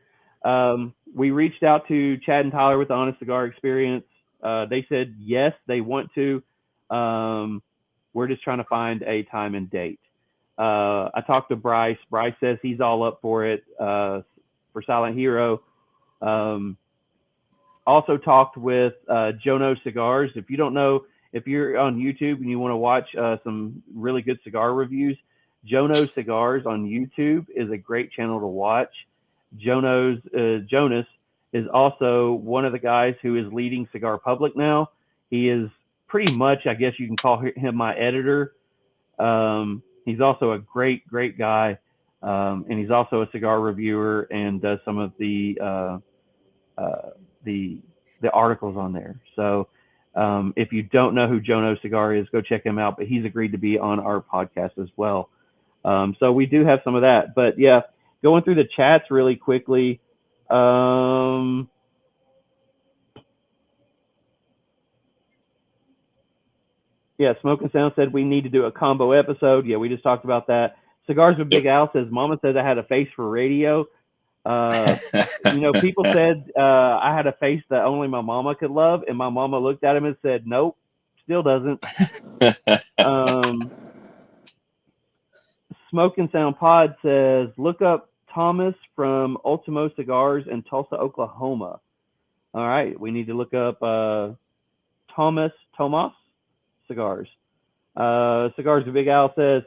We reached out to Chad and Tyler with the Honest Cigar Experience. They said yes, they want to. We're just trying to find a time and date. I talked to Bryce. Bryce says he's all up for it for Silent Hero. Also talked with Jono Cigars. If you don't know, if you're on YouTube and you want to watch some really good cigar reviews, Jono Cigars on YouTube is a great channel to watch. Jonas is also one of the guys who is leading Cigar Public now. He is pretty much, I guess you can call him my editor. He's also a great guy, and he's also a cigar reviewer and does some of the articles on there. So if you don't know who Jono Cigar is, go check him out. But he's agreed to be on our podcast as well. So we do have some of that. But yeah, going through the chats really quickly. Yeah, Smoke and Sound said we need to do a combo episode. Yeah, we just talked about that. Cigars with Big Al says, "Mama says I had a face for radio." People said I had a face that only my mama could love, and my mama looked at him and said, "Nope, still doesn't." Smoke and Sound Pod says, "Look up Thomas from Ultimo Cigars in Tulsa, Oklahoma." All right, we need to look up Tomas Cigars. Cigars with Big Al says,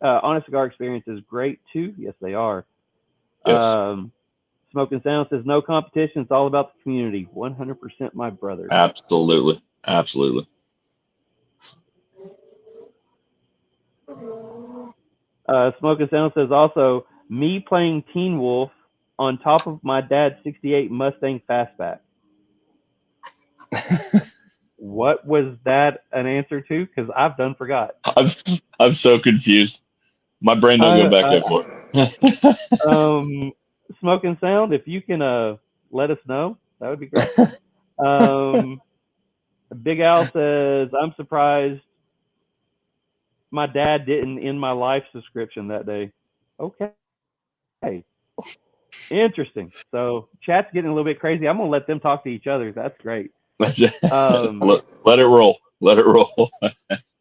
Honest Cigar Experience is great too. Yes, they are. Yes. Smoke and Sound says, "No competition. It's all about the community." 100% my brother. Absolutely. Smoke and Sound says also, "Me playing Teen Wolf on top of my dad's 68 Mustang Fastback." What was that an answer to? Because I've done forgot. I'm so confused. My brain don't go back that far. Smoke and Sound, if you can let us know, that would be great. Big Al says, "I'm surprised my dad didn't end my life subscription that day." Okay. Interesting. So chat's getting a little bit crazy. I'm going to let them talk to each other. That's great. Let it roll.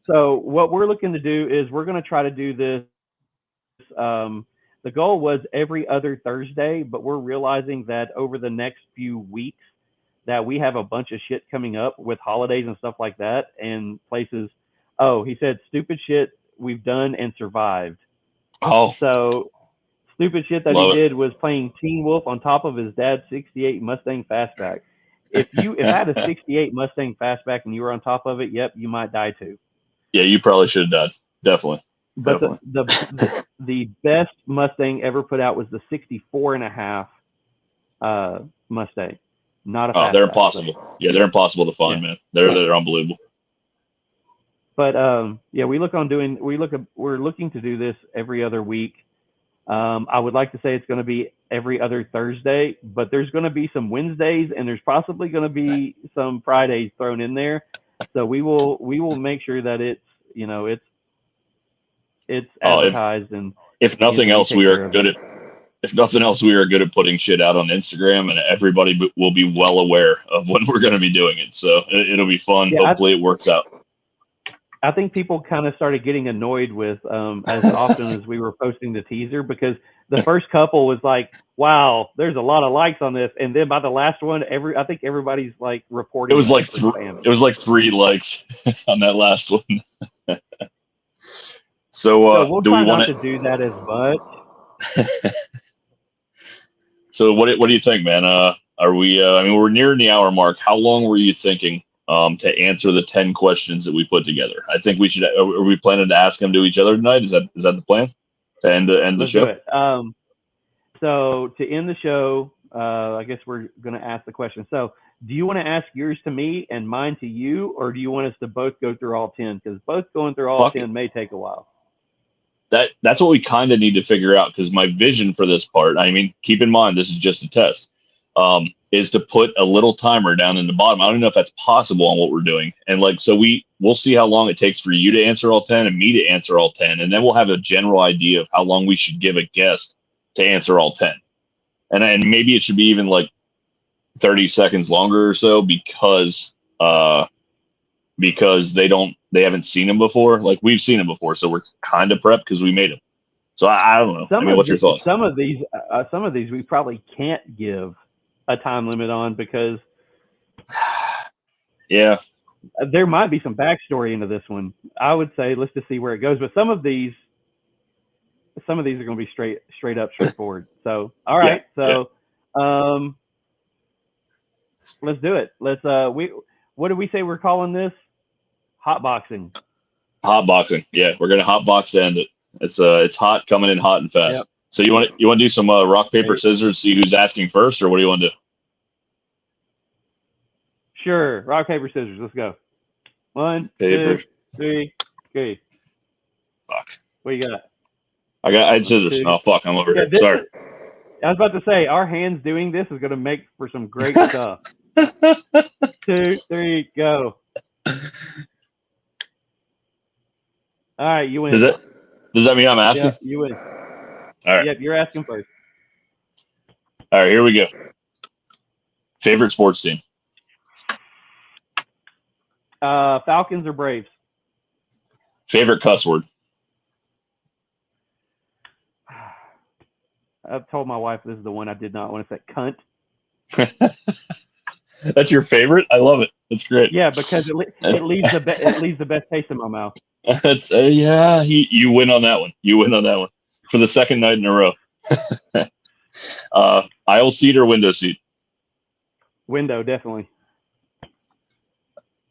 So what we're looking to do is we're going to try to do this. The goal was every other Thursday, but we're realizing that over the next few weeks that we have a bunch of shit coming up with holidays and stuff like that and places. Oh, he said stupid shit we've done and survived. Oh. So stupid shit that Love he it. did was playing Teen Wolf on top of his dad's '68 Mustang Fastback. If I had a '68 Mustang Fastback and you were on top of it, yep, you might die too. Yeah, you probably should have died. Definitely. But Definitely. the best Mustang ever put out was the 64.5 Mustang, not a fastback. They're impossible. Yeah, they're impossible to find, man. They're unbelievable. But yeah, we're looking to do this every other week. I would like to say it's going to be every other Thursday, but there's going to be some Wednesdays and there's possibly going to be some Fridays thrown in there. So we will make sure that it's advertised. And if nothing else, we are good at. If nothing else, we are good at putting shit out on Instagram, and everybody will be well aware of when we're going to be doing it. So it'll be fun. Yeah, hopefully, it works out. I think people kind of started getting annoyed with as often as we were posting the teaser, because the first couple was like, "Wow, there's a lot of likes on this," and then by the last one, I think everybody's like reporting. It was like it was like 3 likes on that last one. So we'll do try we want to do that as much? So what do you think, man? Are we? I mean, we're nearing the hour mark. How long were you thinking to answer the 10 questions that we put together? I think we should. Are we planning to ask them to each other tonight? Is that the plan? To end the show. Do it. So to end the show, I guess we're going to ask the question. So do you want to ask yours to me and mine to you, or do you want us to both go through all 10? Because both going through all 10 may take a while. That's what we kind of need to figure out, because my vision for this part, I mean, keep in mind, this is just a test, is to put a little timer down in the bottom. I don't know if that's possible on what we're doing. And so we'll see how long it takes for you to answer all 10 and me to answer all 10. And then we'll have a general idea of how long we should give a guest to answer all 10. And maybe it should be even like 30 seconds longer or so, because they haven't seen them before. Like, we've seen them before, so we're kind of prepped because we made them. So I don't know. What's your thoughts? Some of these we probably can't give a time limit on, because yeah, there might be some backstory into this one. I would say let's just see where it goes. But some of these are going to be straight up straightforward. So all right, let's do it. Let's what did we say we're calling this? Hotboxing. Hotboxing. Yeah, we're gonna hotbox to end it. It's hot, coming in hot and fast. Yep. So you want to do some rock paper scissors, see who's asking first, or what do you want to do? Sure, rock paper scissors. Let's go. 1, paper. 2, 3, okay. Fuck. What you got? I had scissors. 2. Oh fuck, I'm over here. Sorry. I was about to say, our hands doing this is gonna make for some great stuff. 2, 3, go. All right, you win. Does that mean I'm asking? Yeah, you win. All right. Yep, you're asking first. All right, here we go. Favorite sports team? Falcons or Braves? Favorite cuss word? I've told my wife this is the one I did not want to say. Cunt. That's your favorite? I love it. That's great. Yeah, because it leaves the best taste in my mouth. That's yeah. You win on that one. You win on that one for the second night in a row. Aisle seat or window seat? Window, definitely.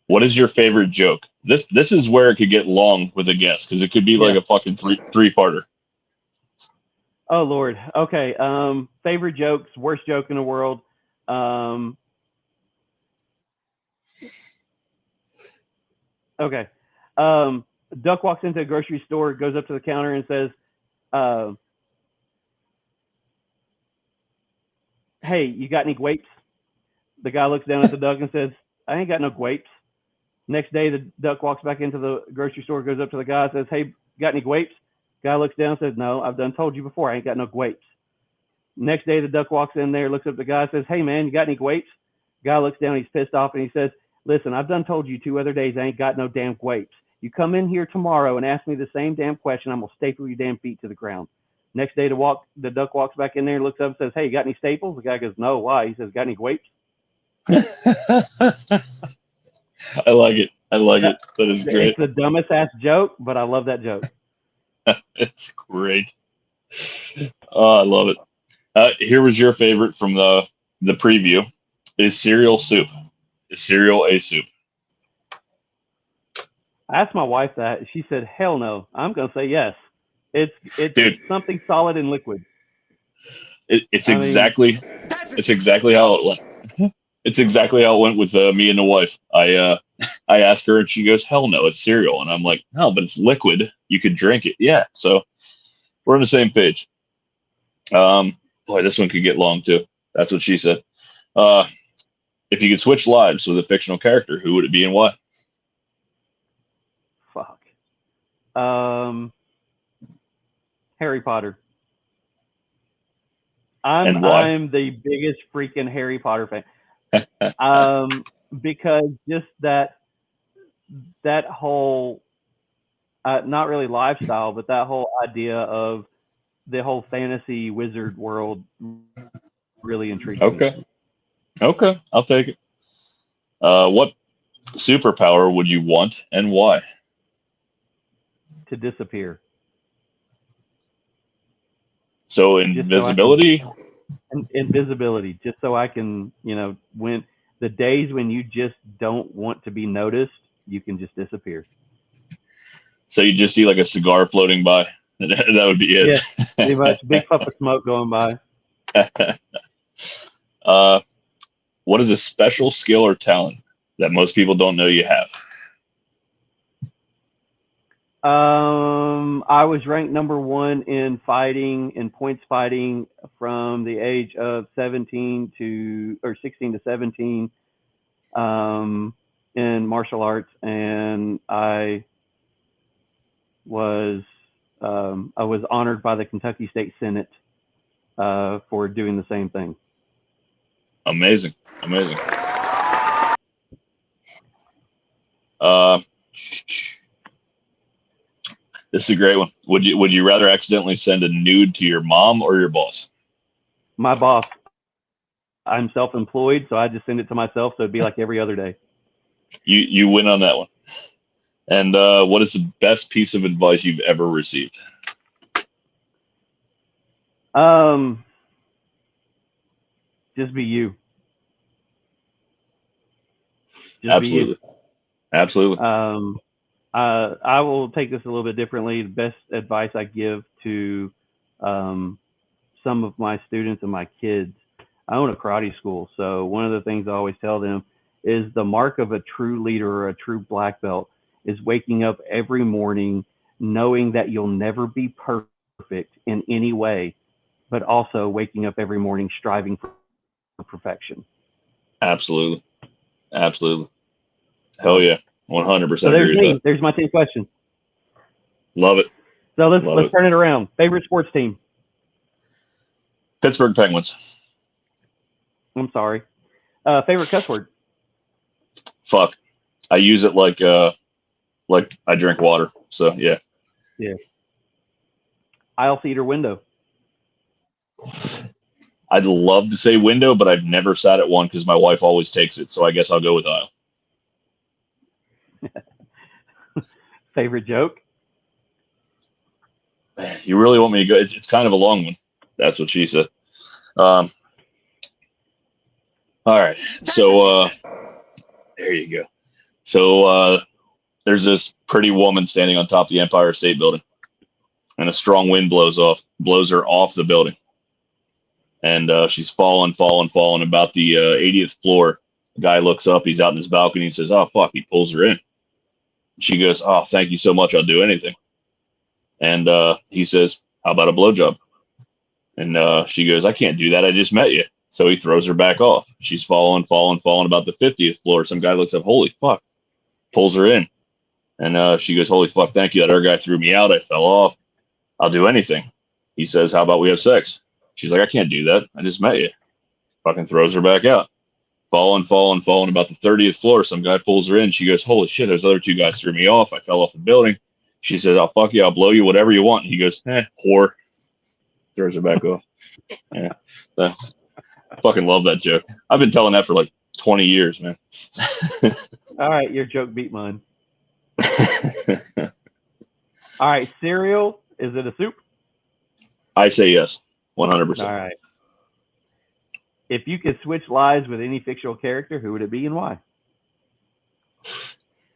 What is your favorite joke? This is where it could get long with a guest, because it could be like a fucking three-parter. Oh Lord. Okay. Favorite jokes. Worst joke in the world. Okay. Duck walks into a grocery store, goes up to the counter and says, hey, you got any grapes? The guy looks down at the duck and says, I ain't got no grapes. Next day, the duck walks back into the grocery store, goes up to the guy and says, hey, got any grapes? Guy looks down and says, no, I've done told you before, I ain't got no grapes. Next day, the duck walks in there, looks up at the guy and says, hey, man, you got any grapes? Guy looks down, he's pissed off, and he says, listen, I've done told you 2 other days I ain't got no damn grapes. You come in here tomorrow and ask me the same damn question, I'm going to staple your damn feet to the ground. Next day, the duck walks back in there and looks up and says, hey, you got any staples? The guy goes, no, why? He says, got any grapes? I like it. I like it. That is great. It's the dumbest ass joke, but I love that joke. It's great. Oh, I love it. Here was your favorite from the preview. Is cereal soup? Is cereal a soup? I asked my wife that. She said, "Hell no." I'm gonna say yes. It's Dude, something solid and liquid. it's I mean, exactly That's what it's she exactly said. how it went. It's exactly how it went with me and the wife. I asked her and she goes, "Hell no, it's cereal." And I'm like, "No, but it's liquid. You could drink it." Yeah, so we're on the same page. Boy, this one could get long too. That's what she said. Uh, if you could switch lives with a fictional character, who would it be and why? fuck. Um, Harry Potter. I'm And why? I'm the biggest freaking Harry Potter fan. Because just that whole not really lifestyle, but that whole idea of the whole fantasy wizard world really intrigues me. Okay, okay, I'll take it. What superpower would you want and why? To disappear, So just so I can invisibility. invisibility, just so I can, when the days when you just don't want to be noticed, you can just disappear. So you just see like a cigar floating by. That would be Yeah, pretty much. it. Big puff of smoke going by. uh, what is a special skill or talent that most people don't know you have? I was ranked number one in fighting, in points fighting from the age of 17 to, or 16 to 17, in martial arts. And was, I was honored by the Kentucky State Senate, for doing the same thing. Amazing, amazing. Uh, this is a great one. Would you rather accidentally send a nude to your mom or your boss? My boss, I'm self-employed, so I just send it to myself. So it'd be like every other day. You win on that one. And what is the best piece of advice you've ever received? Um, just be you. Just be you. Absolutely, absolutely. I will take this a little bit differently. The best advice I give to some of my students and my kids, I own a karate school. So one of the things I always tell them is the mark of a true leader or a true black belt is waking up every morning knowing that you'll never be perfect in any way, but also waking up every morning striving for perfection. Absolutely, absolutely. Hell So, yeah, so 100% there's agree with that. me. There's my 10 questions. Love it, So let's love let's it. turn it around. Favorite sports team? Pittsburgh Penguins. I'm sorry. Favorite cuss word? Fuck. I use it like I drink water. So yeah. Yeah. Aisle seat or window? I'd love to say window, but I've never sat at one because my wife always takes it. So I guess I'll go with aisle. Favorite joke? Man, you really want me to go? It's kind of a long one. That's what she said. Um, all right. That's So what she said. there you go. So there's this pretty woman standing on top of the Empire State Building, and a strong wind blows her off the building, and she's falling about the 80th floor. The guy looks up. He's out in his balcony. He says, "Oh fuck!" He pulls her in. She goes, "Oh, thank you so much. I'll do anything." And he says, "How about a blowjob?" And she goes, "I can't do that. I just met you." So he throws her back off. She's falling about the 50th floor. Some guy looks up, "Holy fuck!" Pulls her in. And she goes, "Holy fuck, thank you. That other guy threw me out. I fell off. I'll do anything." He says, "How about we have sex?" She's like, "I can't do that. I just met you." Fucking throws her back out. Falling about the 30th floor. Some guy pulls her in. She goes, "Holy shit, those other two guys threw me off. I fell off the building." She says, "I'll fuck you. I'll blow you, whatever you want." He goes, "Whore." Throws her back off. Yeah. I fucking love that joke. I've been telling that for like 20 years, man. All right, your joke beat mine. All right, cereal. Is it a soup? I say yes, 100%. All right. If you could switch lives with any fictional character, who would it be and why?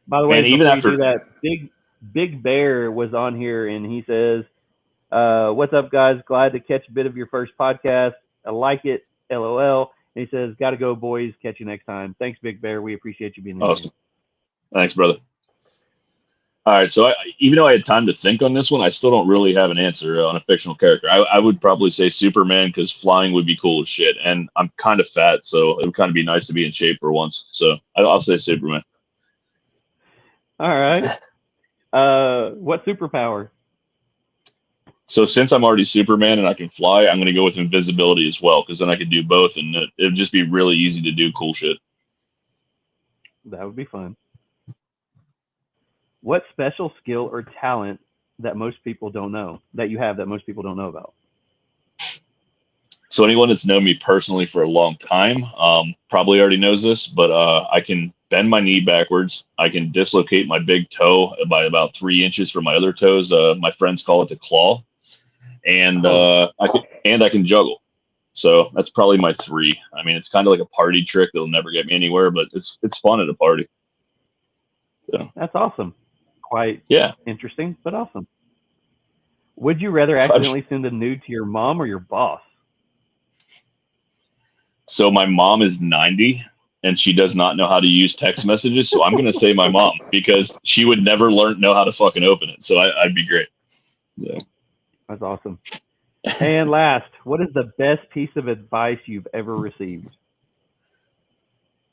By the way, And even before after you do that, Big Bear was on here and he says, "What's up, guys? Glad to catch a bit of your first podcast. I like it. LOL." And he says, "Got to go, boys. Catch you next time." Thanks, Big Bear. We appreciate you being here. awesome, thanks, brother. All right, so even though I had time to think on this one, I still don't really have an answer on a fictional character. I would probably say Superman because flying would be cool as shit, and I'm kind of fat, so it would kind of be nice to be in shape for once. So I'll say Superman. All right. What superpower? So since I'm already Superman and I can fly, I'm going to go with invisibility as well because then I could do both, and it'd just be really easy to do cool shit. That would be fun. What special skill or talent that most people don't know that you have that most people don't know about? So anyone that's known me personally for a long time probably already knows this, but I can bend my knee backwards. I can dislocate my big toe by about 3 inches from my other toes. My friends call it the claw, and I can juggle. So that's probably my 3. I mean, it's kind of like a party trick that'll never get me anywhere, but it's fun at a party. So. That's awesome. Quite Yeah. interesting, but awesome. Would you rather accidentally send a nude to your mom or your boss? So my mom is 90 and she does not know how to use text messages. So I'm going to say my mom because she would never know how to fucking open it. So I'd be great. Yeah. That's awesome. And last, what is the best piece of advice you've ever received?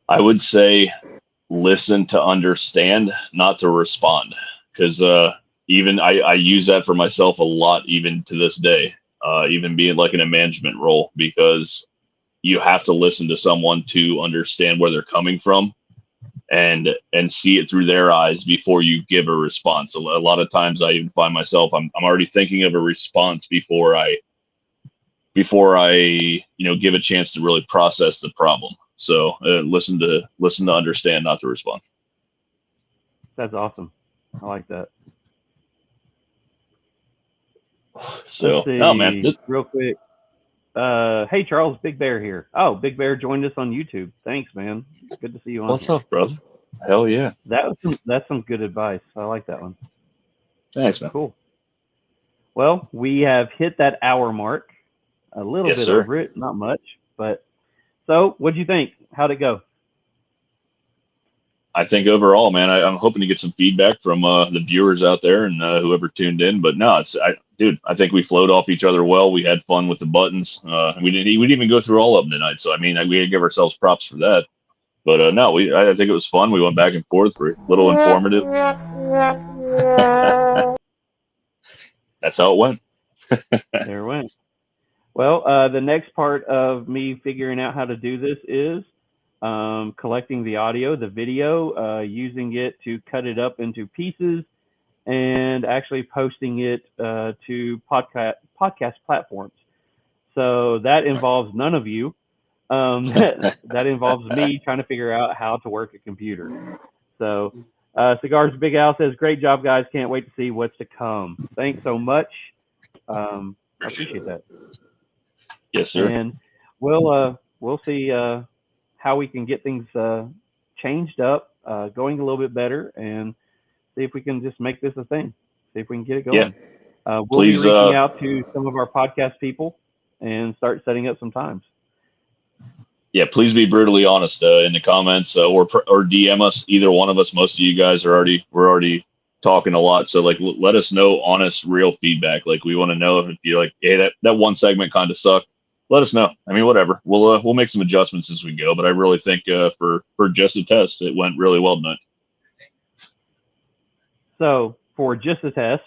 I would say listen to understand, not to respond. Because even I use that for myself a lot, even to this day, even being like in a management role, because you have to listen to someone to understand where they're coming from and see it through their eyes before you give a response. A lot of times I even find myself, I'm already thinking of a response before I give a chance to really process the problem. So listen to understand, not to respond. That's awesome. I like that. So, oh man, real quick. Hey Charles, Big Bear here. Oh, Big Bear joined us on YouTube. Thanks, man. Good to see you on. What's up, brother? Hell yeah. That's some good advice. I like that one. Thanks, man. Cool. Well, we have hit that hour mark. A little bit over it, not much, but so what'd you think? How'd it go? I think overall, man, I'm hoping to get some feedback from the viewers out there and whoever tuned in. But no, I think we flowed off each other well. We had fun with the buttons. We didn't even go through all of them tonight. So I mean, we had to give ourselves props for that. But no, I think it was fun. We went back and forth. We're a little informative. That's how it went. There it went. Well, the next part of me figuring out how to do this is collecting the audio, the video, using it to cut it up into pieces, and actually posting it to podcast platforms. So that involves none of you. That involves me trying to figure out how to work a computer. So Cigars Big Al says, "Great job, guys. Can't wait to see what's to come." Thanks so much. I appreciate that. Yes, sir. And we'll see how we can get things changed up, going a little bit better, and see if we can just make this a thing. See if we can get it going. Yeah. We'll be reaching out to some of our podcast people and start setting up some times. Yeah, please be brutally honest in the comments or DM us. Either one of us. Most of you guys we're already talking a lot, so like let us know honest, real feedback. Like we want to know if you're like, hey, that one segment kind of sucked. Let us know. I mean, whatever. We'll make some adjustments as we go. But I really think for just a test, it went really well tonight. So for just a test,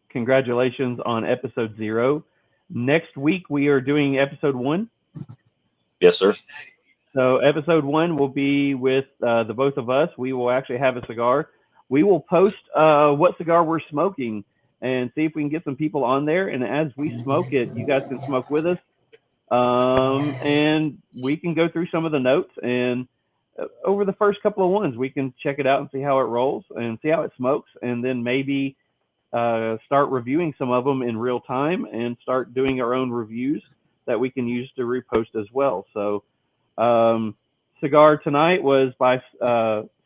congratulations on episode 0. Next week we are doing episode 1. Yes, sir. So episode 1 will be with the both of us. We will actually have a cigar. We will post what cigar we're smoking and see if we can get some people on there. And as we smoke it, you guys can smoke with us. And we can go through some of the notes, and over the first couple of ones, we can check it out and see how it rolls and see how it smokes. And then maybe start reviewing some of them in real time and start doing our own reviews that we can use to repost as well. So, Cigar tonight was by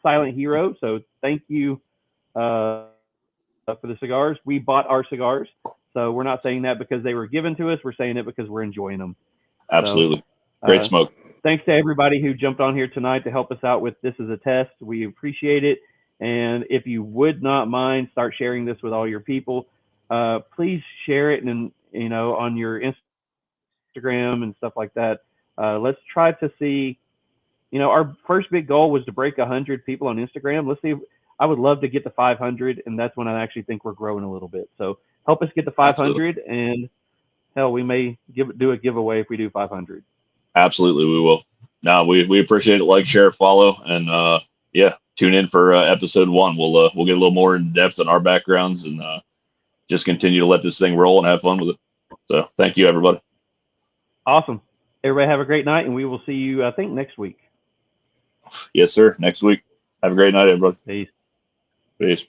Silent Hero. So thank you for the cigars. We bought our cigars. So we're not saying that because they were given to us. We're saying it because we're enjoying them. Absolutely. So, Great smoke. Thanks to everybody who jumped on here tonight to help us out with This Is a Test. We appreciate it. And if you would not mind, start sharing this with all your people. Please share it and on your Instagram and stuff like that. Let's try to see. Our first big goal was to break 100 people on Instagram. Let's see. I would love to get to 500, and that's when I actually think we're growing a little bit. So help us get to 500, and hell, we may do a giveaway if we do 500. Absolutely, we will. No, we appreciate it. Like, share, follow, and tune in for episode 1. We'll get a little more in depth on our backgrounds and just continue to let this thing roll and have fun with it. So thank you, everybody. Awesome. Everybody have a great night, and we will see you, I think, next week. Yes, sir. Next week. Have a great night, everybody. Peace. Peace.